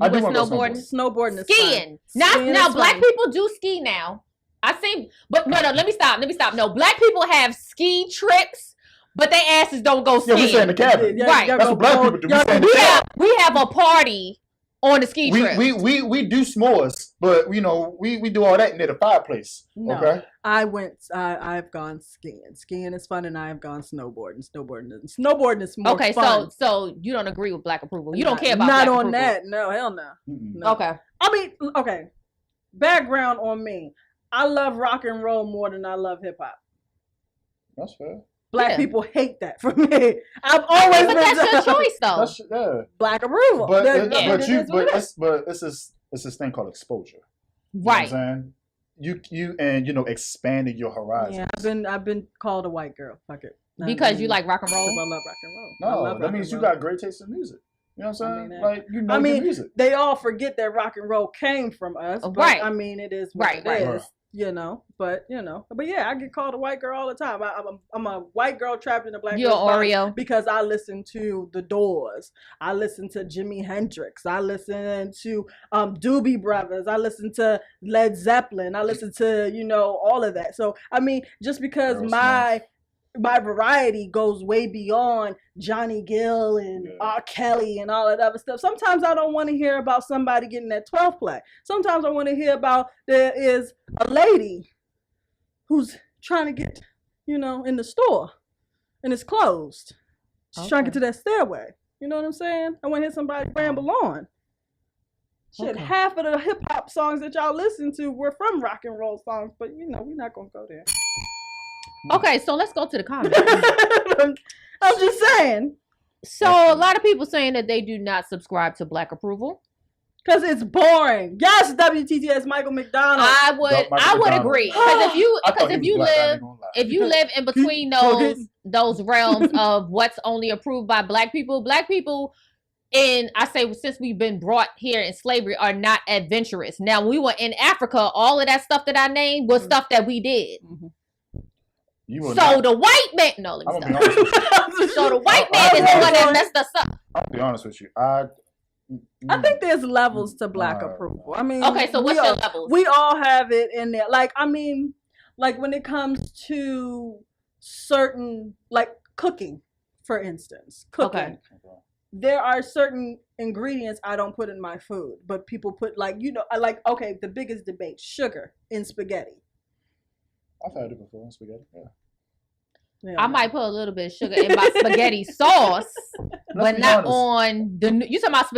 I do With want to go snowboarding? snowboarding. Snowboarding is Skiing. fun. Skiing Now is black fun. people do ski now. I see, but no, let me stop. No, black people have ski trips, but their asses don't go Yeah, skiing. we stay in the cabin. Right. y'all That's go what black boat- people do. We y'all stay in go- the we cabin. we have a party on the ski trip. We do s'mores, but we do all that near the fireplace. No. Okay. I've gone skiing. Skiing is fun, and I have gone snowboarding. Snowboarding is more Okay, fun. so you don't agree with black approval. You don't Not- care about not black on approval. that. No, hell no. Mm-mm. No. Okay. I mean, okay. Background on me. I love rock and roll more than I love hip hop. That's fair. Black Yeah. people hate that from me. I've always But been that's your choice, though. That's yeah. black approval. But That- it- that- but it you is what it is. it's this thing called exposure. You know Right. what I'm saying? You and expanding your horizons. Yeah, I've been called a white girl. Fuck it. Because you like rock and Because I roll. love rock and roll. I No, love that rock means and you roll. got great taste in music. You know what I'm I saying? mean, Like you know I mean, your music. They all forget that rock and roll came from us. But, Right. I mean, it is what Right, it right. is. Right. but yeah, I get called a white girl all the time. I'm a white girl trapped in a black You're girl's body Oreo. because I listen to The Doors, I listen to Jimi Hendrix, I listen to Doobie Brothers, I listen to Led Zeppelin, I listen to all of that. So I mean, just because my variety goes way beyond Johnny Gill and R. Kelly and all that other stuff. Sometimes I don't want to hear about somebody getting that 12 play. Sometimes I want to hear about there is a lady who's trying to get, in the store and it's closed. She's trying to get to that stairway. You know what I'm saying? I want to hear somebody ramble on. Shit, half of the hip hop songs that y'all listen to were from rock and roll songs, but we're not going to go there. Okay, so let's go to the comments. I'm just saying. So a lot of people saying that they do not subscribe to Black Approval. Because it's boring. Yes, WTTS Michael McDonald. I would agree. Because if you live in between those realms of what's only approved by black people, and I say since we've been brought here in slavery are not adventurous. Now when we were in Africa, all of that stuff that I named was stuff that we did. Mm-hmm. The white man, no, let me stop. So the white man is the one that messed us up. I'll be honest with you. I think there's levels to Black approval. I mean, okay, so what's your levels? We all have it in there. Like when it comes to certain, like cooking, for instance, cooking. Okay. There are certain ingredients I don't put in my food, but people put the biggest debate, sugar in spaghetti. I've had it before in spaghetti. Yeah. I might put a little bit of sugar in my spaghetti sauce, but not on the. You talking about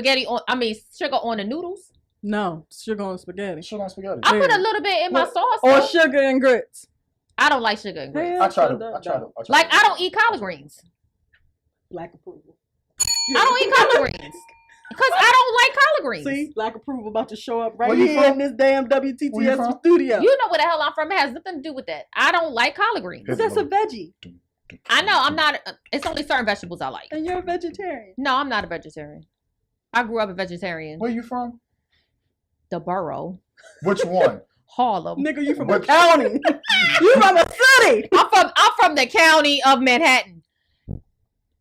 sugar on the noodles? No, sugar on spaghetti. Sugar on spaghetti. I put a little bit in my sauce. Or sugar and grits. I don't like sugar and grits. I tried it. I don't eat collard greens. Black approval. I don't eat collard greens. Because I don't like collard greens. See, Black approval about to show up right here in this damn WTTS studio. You know where the hell I'm from. It has nothing to do with that. I don't like collard greens. But that's a veggie. I know. I'm not. It's only certain vegetables I like. And you're a vegetarian. No, I'm not a vegetarian. I grew up a vegetarian. Where you from? The borough. Which one? Harlem. Nigga, you from a county. You from a city. I'm from the county of Manhattan.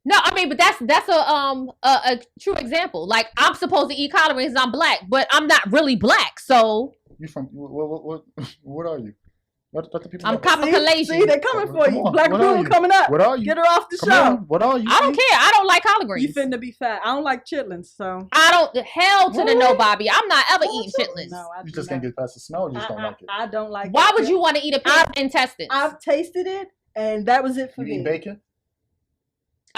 No, but that's a true example. Like I'm supposed to eat collard greens. I'm black, but I'm not really black. So you from what are you? What the people? I'm Caucasian. See, they're coming for you. Black approval coming up. What are you? Get her off the show. What are you? I don't care. I don't like collard greens. You finna be fat. I don't like chitlins, so I don't. Hell to the no, Bobby. I'm not ever eating chitlins. No, you just can't get past the smell. You just don't like it. I don't like. Why would you want to eat a pig's intestines? I've tasted it, and that was it for me. You eat bacon?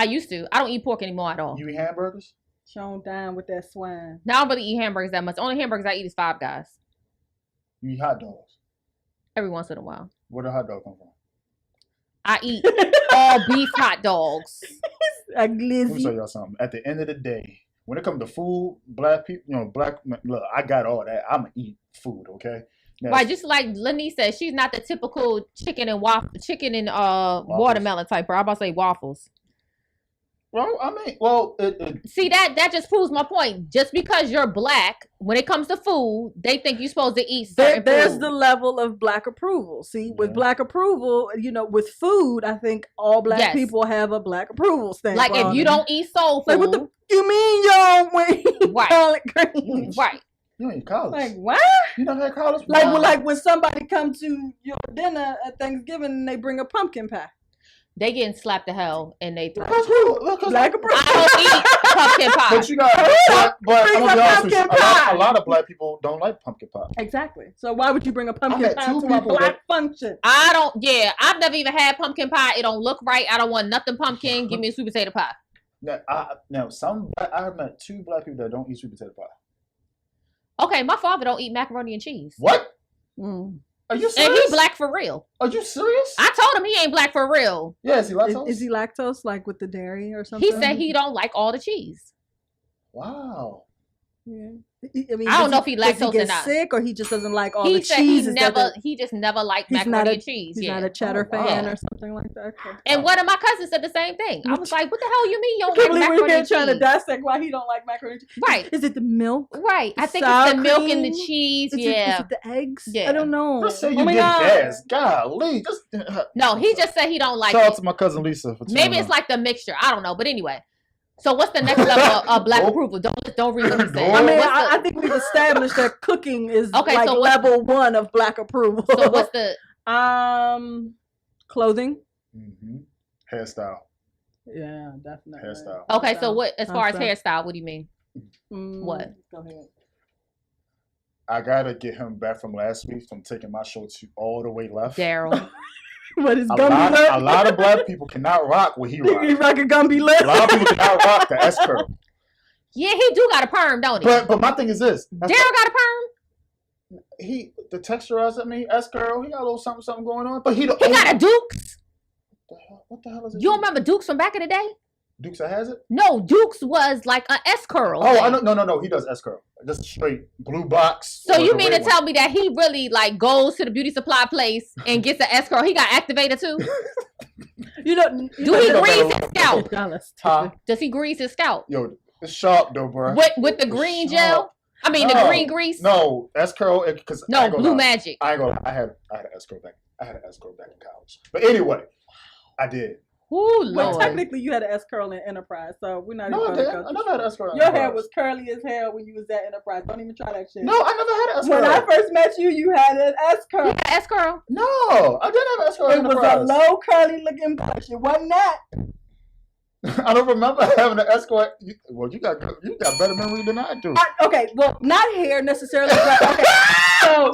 I used to. I don't eat pork anymore at all. You eat hamburgers? Shown down with that swine. Now I don't really eat hamburgers that much. The only hamburgers I eat is Five Guys. You eat hot dogs? Every once in a while. Where do hot dog come from? I eat all beef hot dogs. Let me tell y'all something. At the end of the day, when it comes to food, black people, look, I got all that. I'm going to eat food, okay? Now, right, just like Lenny said, she's not the typical chicken and watermelon type. I'm about to say waffles. Well, see that just proves my point. Just because you're black, when it comes to food, they think you're supposed to eat certain there's food. The level of Black approval. See, with Black approval, with food, I think all black people have a Black approval stamp. Like if you don't eat soul food, like what the you mean you don't eat collard greens? Right. You ain't collard. Like what? You never had collard? Like when somebody comes to your dinner at Thanksgiving and they bring a pumpkin pie. They getting slapped to hell and they Black approval. I don't eat pumpkin pie. But you got but I'm gonna be honest with you, a lot of black people don't like pumpkin pie. Exactly. So why would you bring a pumpkin pie to a black function? I've never even had pumpkin pie. It don't look right. I don't want nothing pumpkin. Give me a sweet potato pie. I have met 2 black people that don't eat sweet potato pie. Okay, my father don't eat macaroni and cheese. What? Are you serious? And he black for real. Are you serious? I told him he ain't black for real. Yeah, is he lactose? Is he lactose, like with the dairy or something? He said he don't like all the cheese. Wow. Yeah. I mean, I don't know if he does lactose get or not. sick, or he just doesn't like all He the said cheeses. he just never liked He's macaroni not and cheese. He's Yeah. not a cheddar Oh, wow. fan or something like that. Okay. And one of my cousins said the same thing. I was like, "What the hell you mean you I don't can't like believe macaroni we're here and trying to cheese?" dissect why he don't like macaroni and cheese. Right. Is it the milk? Right. I think Sour it's the milk and the cream? cheese. Is Yeah. it the eggs? Yeah. I don't know. Let's say Oh you my get God. gas. Golly. Just, No, he just said he don't like shout out it. to my cousin Lisa. For Maybe tuning it's in. like the mixture. I don't know. But anyway. So what's the next level of black Nope. approval? Don't read what he said. I mean, What's the- I think we've established that cooking is Okay, like so what- level 1 of black approval. so what's the clothing? Hairstyle. Yeah, definitely. Hairstyle. okay? So what? As far as Hairstyle. hairstyle, what do you mean? What? Go ahead. I gotta get him back from last week from taking my show to all the way left. Daryl. What is A Gumby lip? lot of black people cannot rock what he He rocks. rock a Gumby lip. A lot of people cannot rock the S curl. Yeah, he do got a perm, don't he? But my thing is this. Daryl got a perm. The texturizer, S curl, he got a little something going on. But he He got a Dukes. What the hell is it? You don't remember Dukes from back in the day? Dukes that has it? No, Dukes was like a S curl. Oh, I know. No. He does S curl. Just straight blue box. So or you the mean red to one. tell me that he really like goes to the beauty supply place and gets an S curl? He got activator too. You know, Do he grease his scalp? Huh? Does he grease his scalp Yo, it's sharp though, bro. with the green Sharp. gel? I mean the No. green grease. No, S curl because No, Blue Magic. I ain't gonna. I had an S curl back. I had an S curl back in college. But anyway, I did. Ooh, Well, Lord. technically, you had an S curl in Enterprise, so we're not No, I even didn't. going I to never had an S curl. Your hair was curly as hell when you was at Enterprise. Don't even try that shit. No, I never had an S curl. When I first met you, you had an S curl. He got S curl. No, I didn't have an S curl. It was a low curly looking bush. It wasn't that. I don't remember having an S curl. Well, you got better memory than I do. Okay, well, not hair necessarily, but okay. So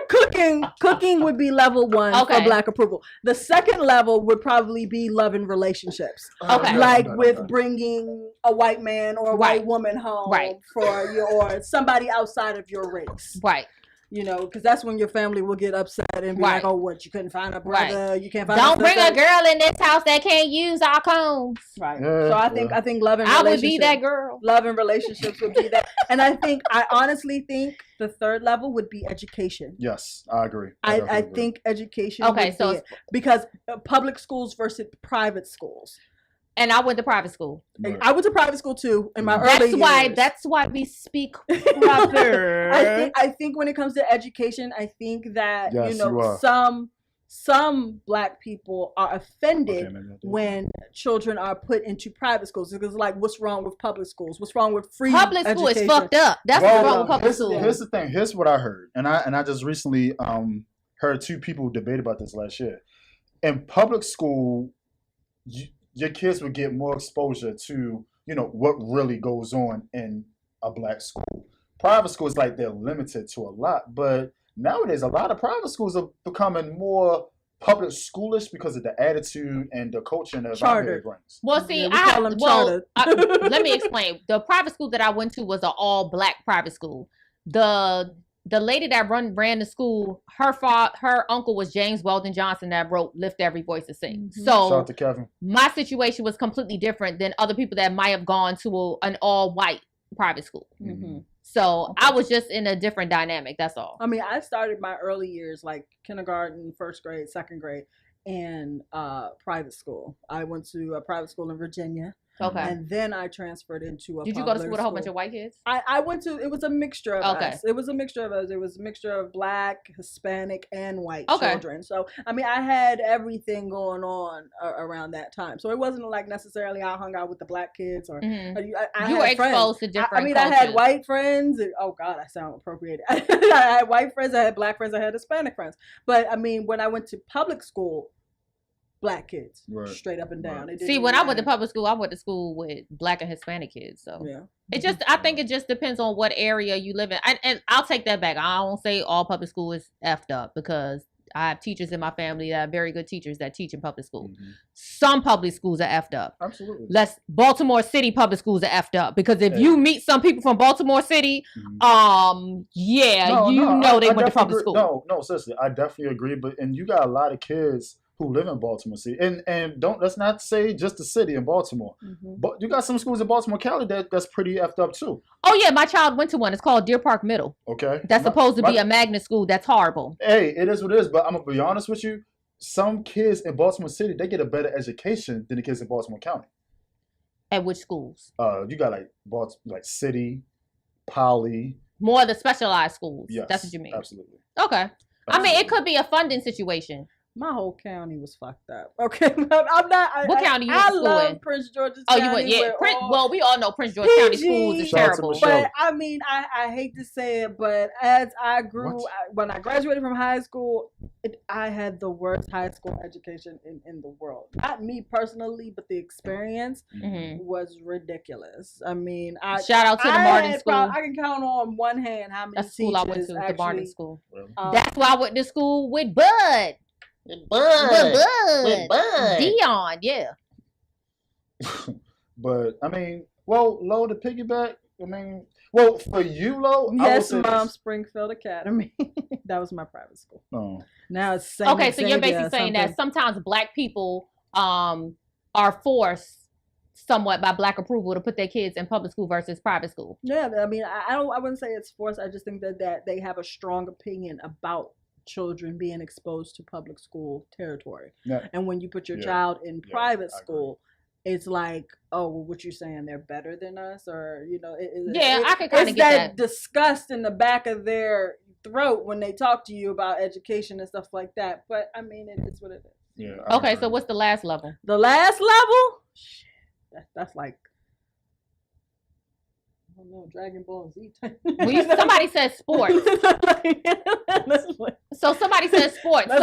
cooking would be level 1 Okay. for black approval. The second level would probably be love and relationships. Okay. Like with bringing a white man or a Right. white woman home Right. for you, or somebody outside of your race. Right. You know, because that's when your family will get upset and be Right. like, "Oh, what? You couldn't find a brother? You can't find Don't a bring a sister?" girl in this house that can't use our combs. Right. Yeah, So yeah. I think love and I would relationships. be that girl. Love and relationships would be that, and I honestly think the third level would be education. Yes, I agree. I definitely agree. think education. Okay, would so be it. Because public schools versus private schools. And I went to private school. Right. I went to private school too in my early years. That's why we speak proper. I think when it comes to education, I think that Yes, you know you are. some black people are offended Okay, maybe I did. when children are put into private schools, because like, what's wrong with public schools? What's wrong with free Public school is education? fucked up. That's what's wrong with public here's, school. here's the thing. Here's what I heard, and I just recently heard two people debate about this last year. In public school, your kids would get more exposure to what really goes on in a black school. Private schools, like, they're limited to a lot, but nowadays a lot of private schools are becoming more public schoolish because of the attitude and the culture and the environment it brings. Well, see, Yeah, we call them charter. let me explain. The private school that I went to was an all black private school. The lady that ran the school, her uncle was James Weldon Johnson that wrote "Lift Every Voice to Sing." Mhm. Shout So out to Kevin. my situation was completely different than other people that might have gone to an all white private school. Mhm. So I was just in a different dynamic. That's all. I mean, I started my early years, like kindergarten, first grade, second grade, in private school. I went to a private school in Virginia, Okay. and then I transferred into a Did you go to school with a whole bunch of white kids? I went to, it was a mixture of Okay. us. It was a mixture of us. It was a mixture of black, Hispanic, and white Okay. children. So, I mean, I had everything going on around that time. So it wasn't like necessarily I hung out with the black kids or Mhm. I You had were friends. exposed to different I mean, cultures. I had white friends. Oh God, I sound appropriated. I had white friends. I had black friends. I had Hispanic friends. But I mean, when I went to public school, black kids, Right. straight up and down. Right. It didn't See, when I went to matter. public school, I went to school with black and Hispanic kids. So Yeah. it just, I think it just depends on what area you live in. And I'll take that back. I won't say all public school is effed up, because I have teachers in my family that are very good teachers that teach in public school. Mhm. Some public schools are effed up. Absolutely. Baltimore City public schools are effed up, because if Yeah. you meet some people from Baltimore City, Mhm. yeah, No, they I went to definitely public agree. school. No, seriously, I definitely agree. And you got a lot of kids who live in Baltimore City, and let's not say just the city in Baltimore, but you got some schools in Baltimore County that's pretty effed up too. Oh yeah, my child went to one. It's called Deer Park Middle. Okay, That's supposed to be a magnet school. That's horrible. Hey, it is what it is. But I'm gonna be honest with you. Some kids in Baltimore City, they get a better education than the kids in Baltimore County. At which schools? You got like City, Poly. More of the specialized schools. Yes, that's what you mean. Absolutely. Okay. I mean, it could be a funding situation. My whole county was fucked up. Okay, I'm not. What county you went I to school love in? Prince George's Oh, County. you went, yeah. Well, we all know Prince George PG. County schools is Shout out to terrible. Michelle. But I mean, I hate to say it, but as I grew, when I graduated from high school, I had the worst high school education in the world. Not me personally, but the experience was ridiculous. I mean, shout out to the Martin School. I can count on one hand how many That's the school I went to, actually, the Martin School. Really? That's why I went to school with Bud. Bud. Dion, yeah. But I mean, well, Lo, to piggyback, I mean, well, for you, Lo, yes, Mom, Springfield Academy. That was my private school. Oh. Now it's St. Okay, so you're basically saying something. that sometimes Black people are forced somewhat by Black approval to put their kids in public school versus private school. Yeah, I mean, I wouldn't say it's forced. I just think that they have a strong opinion about children being exposed to public school territory. Yeah. And when you put your child in private school, it's like, oh, well, what you saying? They're better than us, or I can kind of get that disgust in the back of their throat when they talk to you about education and stuff like that. But I mean, it is what it is. Yeah. Okay, so what's the last level? The last level? That's like, I don't know, Dragon Ball Z. Somebody said sports. So somebody said sports. If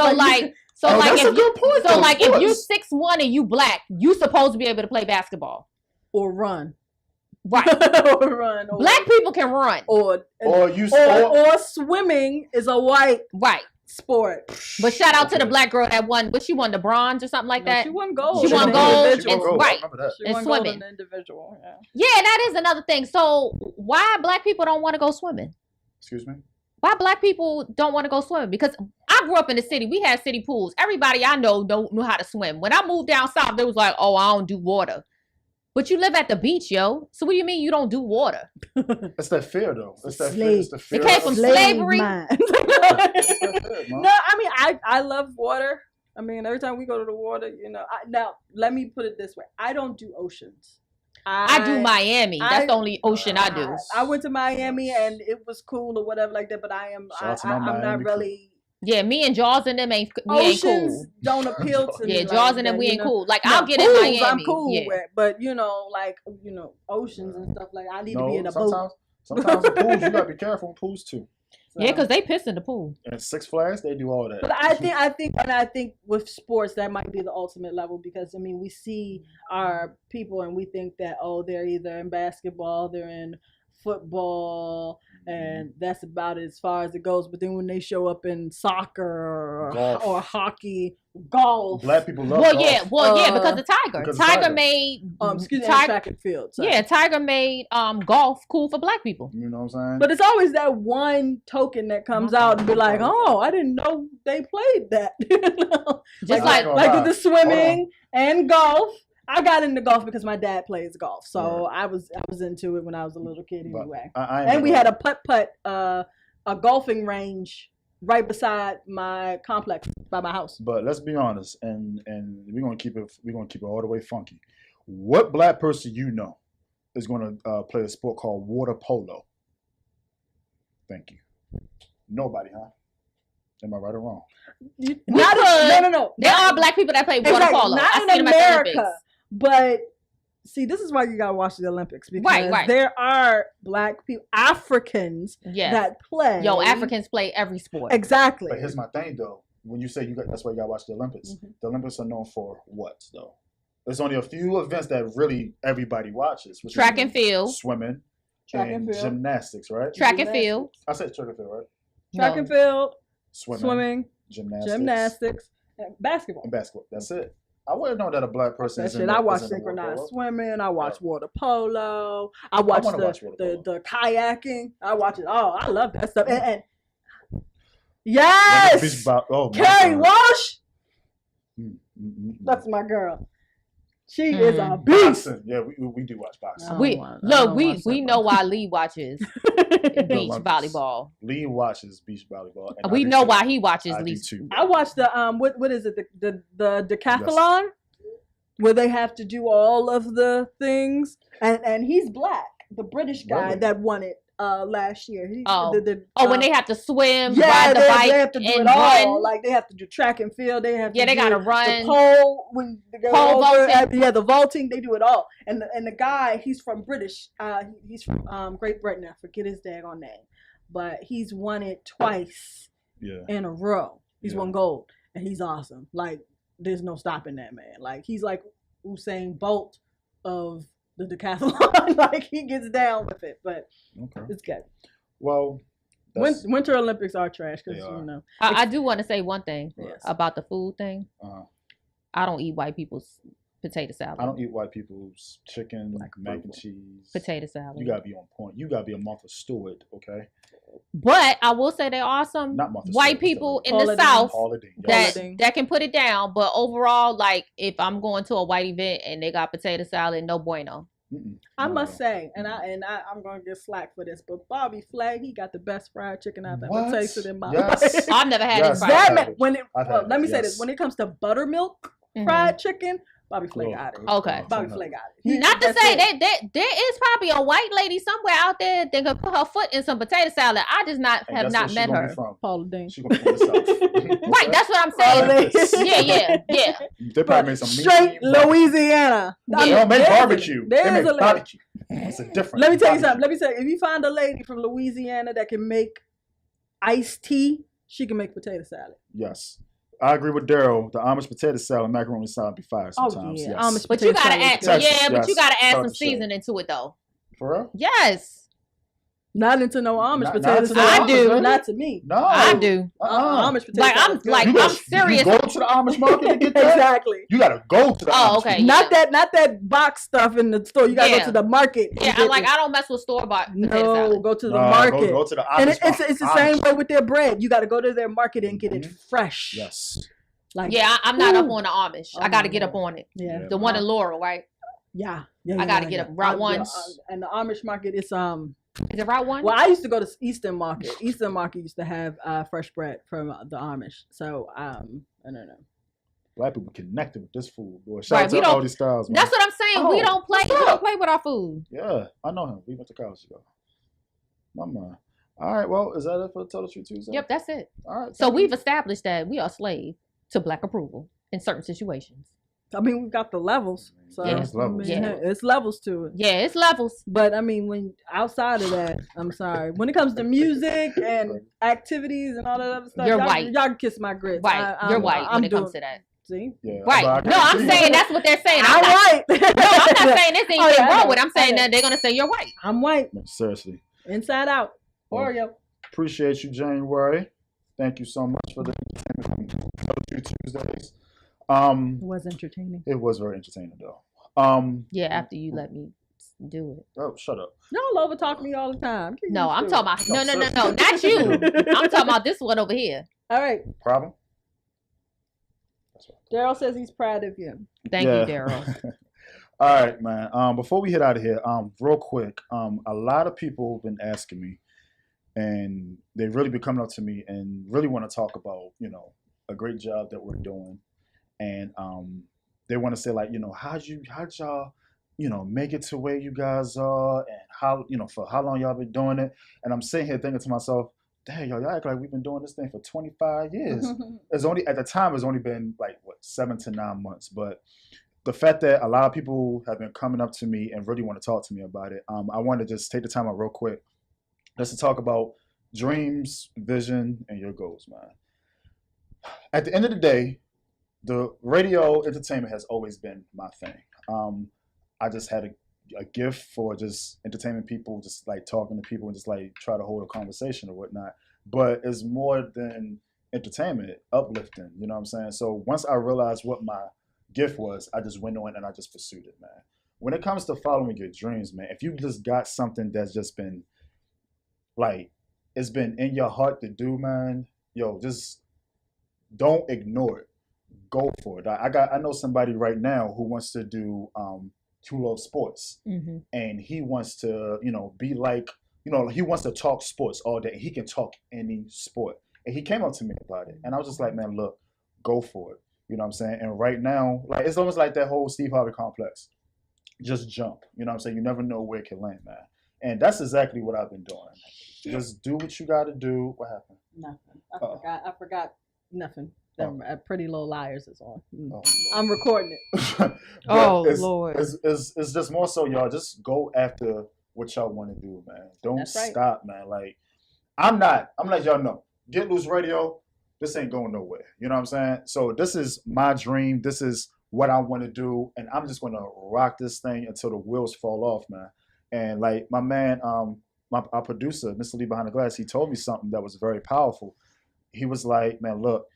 you're 6'1" and you Black, you supposed to be able to play basketball or run. Right. Or run. Black people can run. Or swimming is a white sport. But shout out to the Black girl that won. But she won the bronze or something like that. She won gold. She won gold. Right. She won swimming. Gold in individual. Yeah, that is another thing. So why Black people don't want to go swimming? Excuse me? Why Black people don't want to go swimming? Because I grew up in the city. We had city pools. Everybody I know knew how to swim. When I moved down south, they was like, oh, I don't do water. But you live at the beach, yo. So what do you mean you don't do water? It's that fear, though. It's that fear. It's the fear. It came from slavery. No, I mean, I love water. I mean, every time we go to the water, now, let me put it this way. I don't do oceans. I do Miami. That's the only ocean I do. I went to Miami and it was cool or whatever like that, but I'm not really... Yeah, me and Jaws and them ain't Oceans cool. Don't appeal to me. Yeah, Jaws and them we ain't cool. Like I'll get pools, in Miami. I'm cool with, but oceans and stuff like I need to be in a boat. Sometimes the pools you gotta be careful in pools too. So, yeah, because they piss in the pool. And Six Flags, they do all that. But I think with sports that might be the ultimate level because I mean we see our people and we think that they're either in basketball, they're in football, and that's about it as far as it goes. But then when they show up in soccer or hockey, golf, Black people love golf. Yeah, because the Tiger made track and field. Sorry. Yeah, Tiger made golf cool for Black people. You know what I'm saying? But it's always that one token that comes out and be like, oh, I didn't know they played that. Just like the swimming and golf. I got into golf because my dad plays golf, so I was into it when I was a little kid anyway. And we had a putt a golfing range right beside my complex by my house. But let's be honest, and we're gonna keep it all the way funky. What Black person you know is gonna play a sport called water polo? Thank you. Nobody, huh? Am I right or wrong? No. There are Black people that play water polo. Not in America. But see, this is why you gotta watch the Olympics because there are Black people, Africans that play. Yo, Africans play every sport. Exactly. But here's my thing though. When you say that's why you gotta watch the Olympics. Mm-hmm. The Olympics are known for what though? There's only a few events that really everybody watches. Which track and field, swimming, and gymnastics, right? Track and field. I said track and field, right? Track and field, swimming, gymnastics, and basketball. That's it. I wouldn't know that a Black person is in I watch synchronized swimming. I watch water polo. I watch the kayaking. I watch it all. I love that stuff. And yes, Kerry Walsh. That's my girl. She is a beast. Boxing. Yeah, we do watch boxing. We know why Lee watches beach volleyball. Lee watches beach volleyball. And We know why he watches I Lee. do too. I watched the what is it, the decathlon, where they have to do all of the things, and he's black, the British guy Really? that won it last year. When they have to swim, yeah, ride the bike, they have to do and it all. run. Like they have to do track and field. They have to They gotta run. the pole when they go Pole over, vaulting. the vaulting. They do it all. And the guy, he's from British. He's from Great Britain. I forget his daggone name, but he's won it twice in a row. He's won gold, and he's awesome. Like there's no stopping that man. Like he's like Usain Bolt of the decathlon. Like he gets down with it, but it's good. Well, Winter Olympics are trash because I do want to say one thing about the food thing. I don't eat white people's potato salad. I don't eat white people's chicken, mac and cheese, potato salad. You gotta be on point. You gotta be a Martha Stewart, okay? But I will say there are some white people in the South that can put it down. But overall, like if I'm going to a white event and they got potato salad, no bueno. I must say, and I'm gonna get slack for this, but Bobby Flay, he got the best fried chicken I've ever tasted in my life. I've never had his fried chicken. Let me say this: when it comes to buttermilk fried chicken, Bobby Flay got it. Okay. Bobby Flay got it. Not to say that there is probably a white lady somewhere out there that could put her foot in some potato salad. I just have not met her. Paula Deen. She gonna be from the South. Right, that's what I'm saying. Yeah. They probably made some straight Louisiana. They don't make barbecue. They make barbecue. It's a difference. Let me tell you something. Let me say, if you find a lady from Louisiana that can make iced tea, she can make potato salad. Yes. I agree with Daryl. The Amish potato salad, macaroni salad be fire sometimes. Oh, yeah. Yes. Amish but you gotta add, but you gotta add some Texas. seasoning to it though. For real? Yes. Not into no Amish potato salad. I do. Not to me. No, I do. Amish potato salad. I'm serious. You go to the Amish market to get that? Exactly. You gotta go to the Amish okay. Not that box stuff in the store. You gotta go to the market. Yeah, I don't mess with store bought potato salad. Go to the market. Go to the Amish and market. it's the same way with their bread. You gotta go to their market and get it fresh. Yes. Like, I'm not up on the Amish. I gotta get up on it. Yeah. The one in Laurel, right? Yeah. I gotta get up Route 1. And the Amish market is Is it Route 1? Well, I used to go to Eastern Market. Eastern Market used to have fresh bread from the Amish. So I don't know. Black people connected with this food, boy. Shout out to all these styles, man. That's what I'm saying. We don't play with our food. Yeah, I know him. We went to college together. My man. All right, well, is that it for Tell the Truth Tuesday? Yep, that's it. All right. So we've established that we are slave to black approval in certain situations. I mean, we've got the levels. So it's levels. It's levels to it. Yeah, it's levels. But I mean, when outside of that, I'm sorry. When it comes to music and activities and all that other stuff, you're white. Y'all can kiss my grits. Right, you're white when it comes to that. See? Yeah, right. No, I'm saying that's what they're saying. I'm white. No, I'm not saying there's anything wrong with it. I'm saying that they're going to say you're white. I'm white. No, seriously. Inside out. Oreo. Appreciate you, January. Thank you so much for the Tuesdays. It was entertaining. It was very entertaining, though. Yeah, after you let me do it. Oh, shut up. Y'all over talk me all the time. No, I'm talking about no, not you. I'm talking about this one over here. All right. Problem? Daryl says he's proud of you. Thank you, Daryl. All right, man. Before we head out of here, real quick, a lot of people have been asking me, and they've really been coming up to me and really want to talk about, a great job that we're doing, and they want to say, like, how'd y'all, make it to where you guys are, and how, for how long y'all been doing it? And I'm sitting here thinking to myself, dang, y'all act like we've been doing this thing for 25 years. At the time, it's only been like 7 to 9 months. But the fact that a lot of people have been coming up to me and really want to talk to me about it, I want to just take the time out real quick just to talk about dreams, vision, and your goals, man. At the end of the day, the radio entertainment has always been my thing. I just had a gift for just entertaining people, just like talking to people and just like try to hold a conversation or whatnot. But it's more than entertainment, uplifting, you know what I'm saying? So once I realized what my gift was, I just went on and I just pursued it, man. When it comes to following your dreams, man, if you just got something that's just been like, it's been in your heart to do, man, just don't ignore it. go for it. I know somebody right now who wants to do who loves sports, and he wants to be like he wants to talk sports all day. He can talk any sport, and he came up to me about it, and I was just like, man, look, go for it. You know what I'm saying? And right now, like it's almost like that whole Steve Harvey complex. Just jump. You know what I'm saying? You never know where it can land, man. And that's exactly what I've been doing. Just do what you got to do. What happened? Nothing. I forgot nothing. Pretty Little Liars is on. Oh. I'm recording it. Lord. It's just more so, y'all. Just go after what y'all want to do, man. Don't stop, man. Like I'm letting y'all know. Get Loose Radio. This ain't going nowhere. You know what I'm saying? So this is my dream. This is what I want to do, and I'm just gonna rock this thing until the wheels fall off, man. And like my man, our producer, Mr. Lee Behind the Glass, he told me something that was very powerful. He was like, man, look,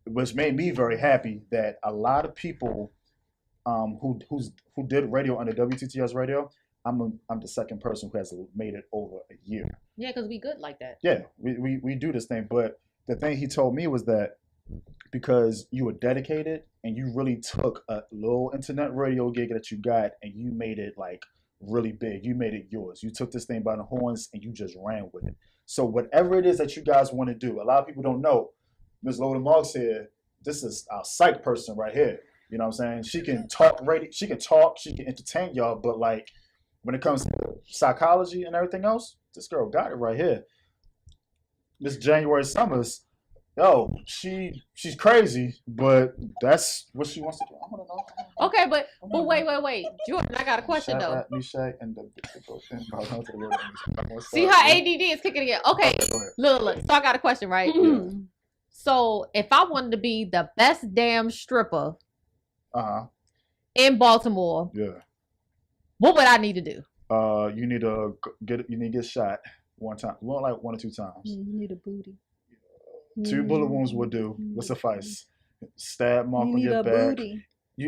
which made me very happy that a lot of people who did radio under WTTS radio, I'm the second person who has made it over a year. Yeah, because we good like that. Yeah, we do this thing. But the thing he told me was that because you were dedicated and you really took a little internet radio gig that you got and you made it like really big. You made it yours. You took this thing by the horns and you just ran with it. So whatever it is that you guys want to do, a lot of people don't know. Ms. Lola Marks here, this is our psych person right here. You know what I'm saying? She can talk radio, she can entertain y'all, but like when it comes to psychology and everything else, this girl got it right here. Miss January Summers, yo, she's crazy, but that's what she wants to do. I want to know. Okay, but wait, Jordan, I got a question though. See how ADD is kicking again. Okay, look. So I got a question, right? So if I wanted to be the best damn stripper, in Baltimore, what would I need to do? You need to get shot one time, well, like 1 or 2 times. You need a booty. 2 bullet wounds will do. Will suffice. Stab mark on your back. Booty.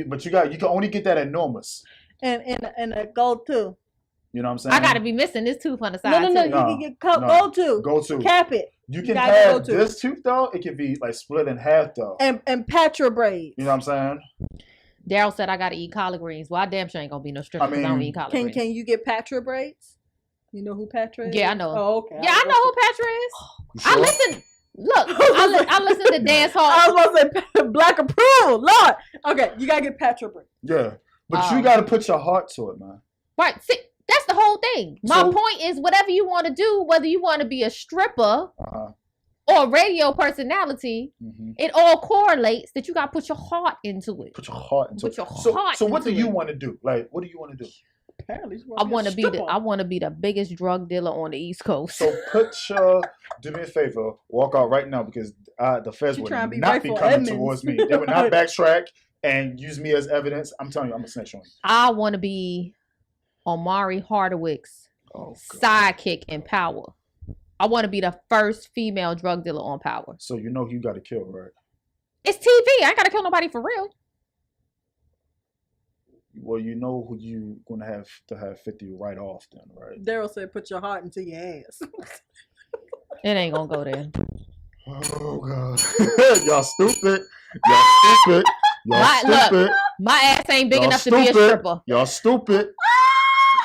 But you can only get that enormous. And a gold too. You know what I'm saying? I gotta be missing this tooth on the side. No. You can get gold too. Gold tooth. Cap it. You can have this tooth though. It can be like split in half though. And Patra braids. You know what I'm saying? Daryl said I gotta eat collard greens. Well, I damn sure ain't gonna be no stripper because I don't eat collard greens. Can you get Patra braids? You know who Patra is? Yeah, I know. Oh, okay. Yeah, I know who Patra is. Sure? I listen. Look, I listen to dance hall. I was about to say black approval, Lord. Okay, you gotta get Patra braids. Yeah, but you gotta put your heart to it, man. Right. See, that's the whole thing. My point is, whatever you want to do, whether you want to be a stripper or a radio personality, it all correlates that you gotta put your heart into it. Put your heart into it. So what do you want to do? Like, what do you want to do? I want to be the biggest drug dealer on the East Coast. So do me a favor, walk out right now because the feds would not be coming towards me. They would not backtrack and use me as evidence. I'm telling you, I'm a snitch on you. I want to be Omari Hardwick's sidekick in Power. I want to be the first female drug dealer on Power. So you know who you got to kill, right? It's TV. I ain't got to kill nobody for real. Well, you know who you gonna have to have 50 right off then, right? Daryl said, "Put your heart into your ass." It ain't gonna go there. Oh God, y'all stupid. Y'all stupid. Y'all stupid. My ass ain't big enough to be a stripper. Y'all stupid.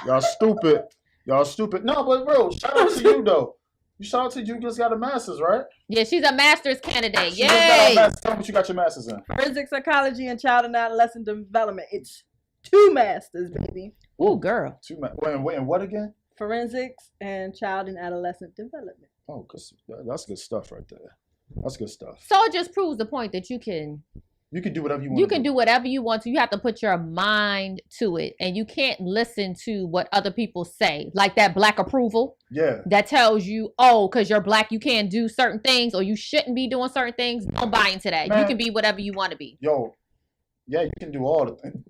Y'all stupid. Y'all stupid. No, but bro, shout out to you though. Shout out to you. Just got a master's, right? Yeah, she's a master's candidate. Yay! Tell me what you got your master's in. Forensic psychology and child and adolescent development. It's 2 masters, baby. Ooh, girl. 2 masters. And what again? Forensics and child and adolescent development. Oh, that's good stuff right there. That's good stuff. So it just proves the point that you can do whatever you want. You can do whatever you want to. You have to put your mind to it, and you can't listen to what other people say, like that black approval. Yeah. That tells you, oh, because you're black, you can't do certain things, or you shouldn't be doing certain things. Don't buy into that. Man, you can be whatever you want to be. Yo, yeah, you can do all the things.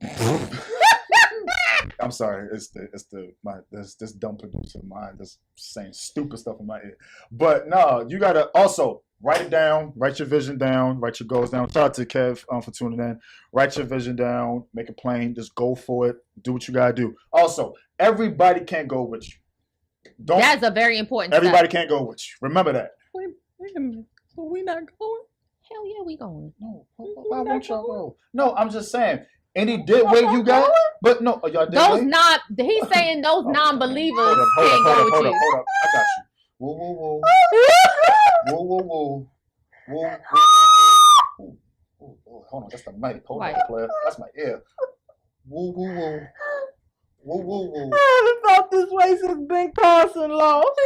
I'm sorry, it's this dumb producer of mine that's saying stupid stuff in my ear. But no, you gotta also write it down, write your vision down, write your goals down. Shout out to Kev for tuning in. Write your vision down, make it plain, just go for it, do what you gotta do. Also, everybody can't go with you. That's a very important Everybody can't go with you. Remember that. Wait a minute. Are we not going? Hell yeah, we going. No, why won't y'all go? No, I'm just saying. Any dead weight you got, but no, y'all dead Those weight? non, he's saying those non-believers can't go with you. Hold up. I got you. Whoa, whoa, whoa. Whoa, whoa, whoa. Whoa, whoa, whoa. Hold on, that's the mic. Hold on, player. That's my ear. Whoa, whoa, whoa. Whoa, whoa, whoa. I haven't felt this way since Ben Carson lost.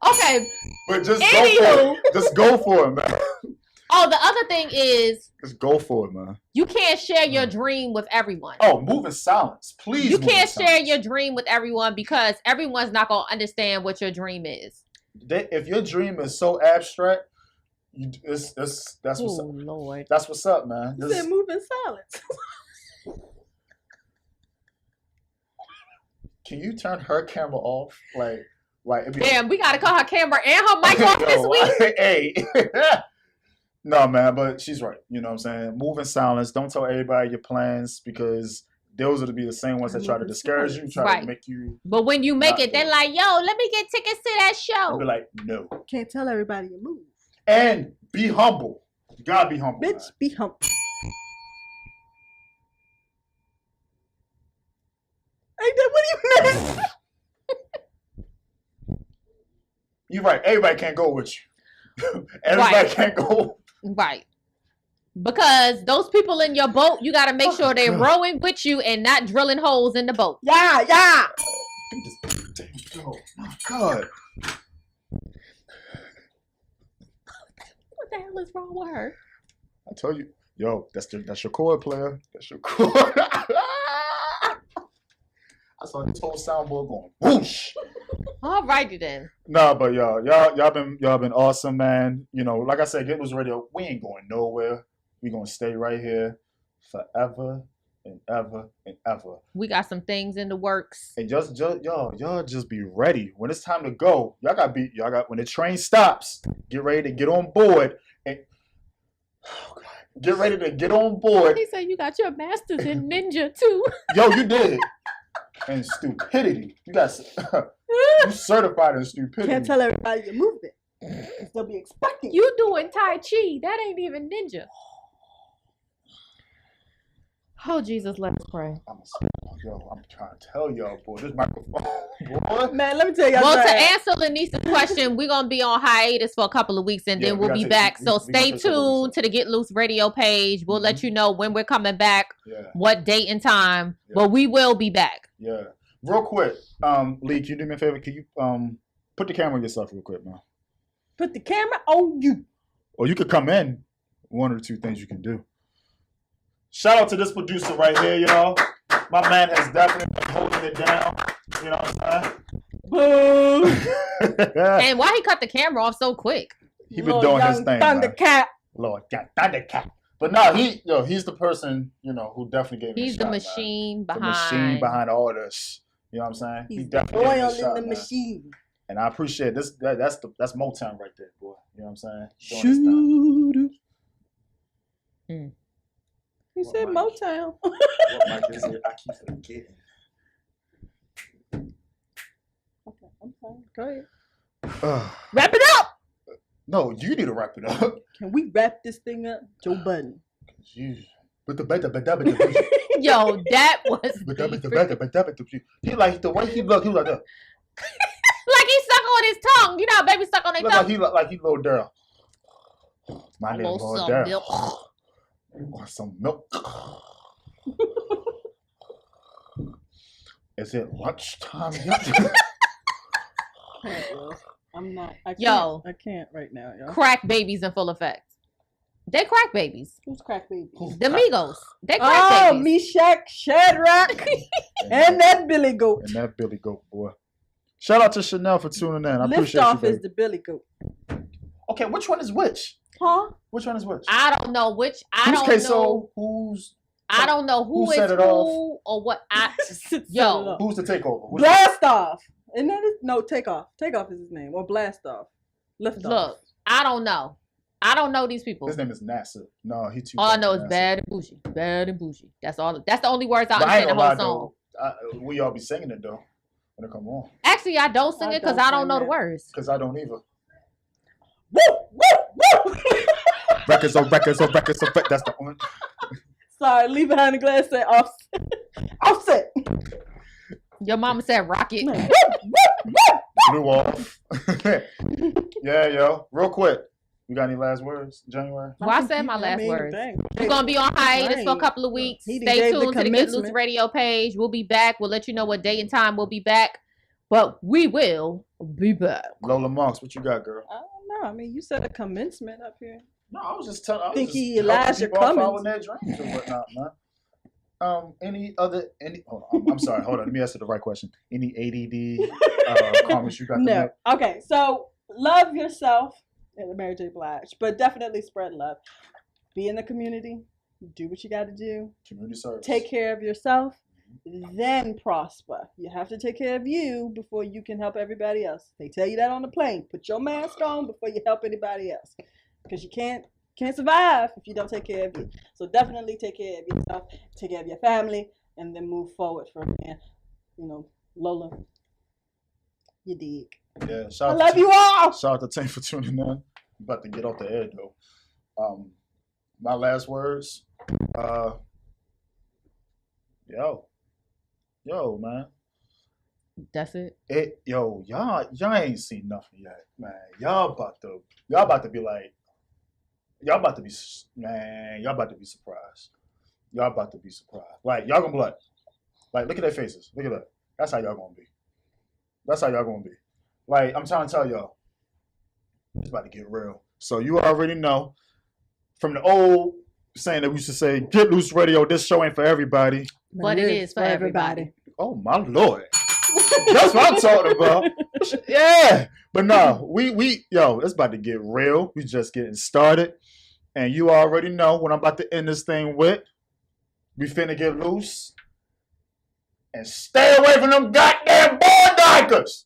Okay. But just go for it. Just go for it, man. Oh, the other thing is, just go for it, man. You can't share your dream with everyone. Oh, move in silence, please. You can't share your dream with everyone because everyone's not gonna understand what your dream is. If your dream is so abstract, that's what's up. Lord. That's what's up, man. You said move in silence. Can you turn her camera off? Like damn, we gotta call her camera and her mic off this week. Hey. No, man, but she's right. You know what I'm saying? Move in silence. Don't tell everybody your plans because those are to be the same ones that try to discourage you, try to make you. But when you make it, they're like, yo, let me get tickets to that show. I'll be like, no. Can't tell everybody you move. And be humble. You gotta be humble. Bitch, man. be humble. Hey, what do you mean? You're right. Everybody can't go with you. Everybody can't go. Right. Because those people in your boat, you got to make sure they're rowing with you and not drilling holes in the boat. Yeah. Oh, my God. What the hell is wrong with her? I tell you. Yo, that's your chord, player. That's your chord. I saw this whole soundboard going whoosh. All righty then. No, but y'all been awesome, man. You know, like I said, Get Loose Radio, we ain't going nowhere. We gonna stay right here forever and ever and ever. We got some things in the works. And y'all just be ready when it's time to go. When the train stops, get ready to get on board and get ready to get on board. He said you got your master's in ninja too. Yo, you did. And stupidity. You got you certified in stupidity. Can't tell everybody your movement. They'll be expecting you doing Tai Chi. That ain't even ninja. Oh, Jesus, let us pray. I'm trying to tell y'all, boy, this microphone, boy. Man, let me tell y'all. Well, to answer Lanisa's question, we're going to be on hiatus for a couple of weeks and then we'll be back. So stay tuned to the Get Loose Radio page. We'll let you know when we're coming back, what date and time, but we will be back. Yeah. Real quick, Lee, can you do me a favor? Can you put the camera on yourself real quick, man? Put the camera on you. Or you could come in. One or two things you can do. Shout out to this producer right here, y'all. My man has definitely been holding it down. You know what I'm saying? Boo! And why he cut the camera off so quick? He been doing his thing. Thundercat. Lord, Thundercat. But no, he's the person, who definitely gave me a shot. He's the machine behind. The machine behind all this. You know what I'm saying? He's he definitely oil gave me a shot, in the machine. And I appreciate this. That's Motown right there, boy. You know what I'm saying? Shoot. He said Motown. What mic is it? I keep forgetting. Okay, I'm sorry. Go ahead. Wrap it up. No, you need to wrap it up. Can we wrap this thing up? Joe Budden. But Yo, that was. He like the way he looked. He was like that. Like he suck on his tongue. You know how babies suck on their tongue. Like he little Daryl. My name is Lord Daryl. Want some milk? Is it lunchtime yet? I'm not. I can't right now, y'all. Crack babies in full effect. They crack babies. Who's crack babies? The Migos. They crack babies. Meshach, Shadrach, and that Billy Goat. And that Billy Goat, boy. Shout out to Chanel for tuning in. I appreciate Liftoff you. Is the Billy Goat. Okay, which one is which? Huh? Which one is which? I don't know which. I Who's don't queso? know. I don't know who is who or what. Yo, who's the takeover? Blast Off. Isn't that it? No, Takeoff. Takeoff is his name. Or Blast Off. Liftoff. Look, I don't know. I don't know these people. His name is NASA. No, he too. All I know is bad and bougie. Bad and bougie. That's all. That's the only words I understand the whole song. We all be singing it though. When it come on. Actually, I don't sing it because I don't know the words. Because I don't either. Woo, woo, woo. Records on records on records on records. That's the one. Sorry, leave behind the glass said offset. Offset. Your mama said rocket. Blew off. Yeah, yo. Real quick. You got any last words, January? Well, I said my last words. We're going to be on hiatus for a couple of weeks. Stay tuned to the Get Loose radio page. We'll be back. We'll let you know what day and time we'll be back. But we will be back. Lola Monks, what you got, girl? I don't know. I mean, you said a commencement up here. No, I was just telling. I think was he just Elijah following Cummings. their dreams and whatnot, man. Any? Hold on. I'm sorry. Hold on. Let me answer the right question. Any ADD comments you got? No. Okay. So love yourself, Mary J. Blige, but definitely spread love. Be in the community. Do what you got to do. Community service. Take care of yourself, then prosper. You have to take care of you before you can help everybody else. They tell you that on the plane. Put your mask on before you help anybody else, because you can't survive if you don't take care of you. So definitely take care of yourself, take care of your family, and then move forward from there. You know, Lola, you dig. Yeah, I love you all. Shout out to Tank for tuning in. I'm about to get off the air though. My last words. Yo, man. That's it. Y'all ain't seen nothing yet, man. Y'all about to be like, y'all about to be surprised. Y'all about to be surprised. Like, y'all gonna be like, look at their faces. Look at that. That's how y'all gonna be. That's how y'all gonna be. Like, I'm trying to tell y'all, it's about to get real. So you already know, from the old saying that we used to say, Get Loose Radio, this show ain't for everybody. But it is for everybody. Oh my Lord. That's what I'm talking about. Yeah. But no, it's about to get real. We just getting started. And you already know what I'm about to end this thing with. We finna get loose. And stay away from them goddamn Boardikers.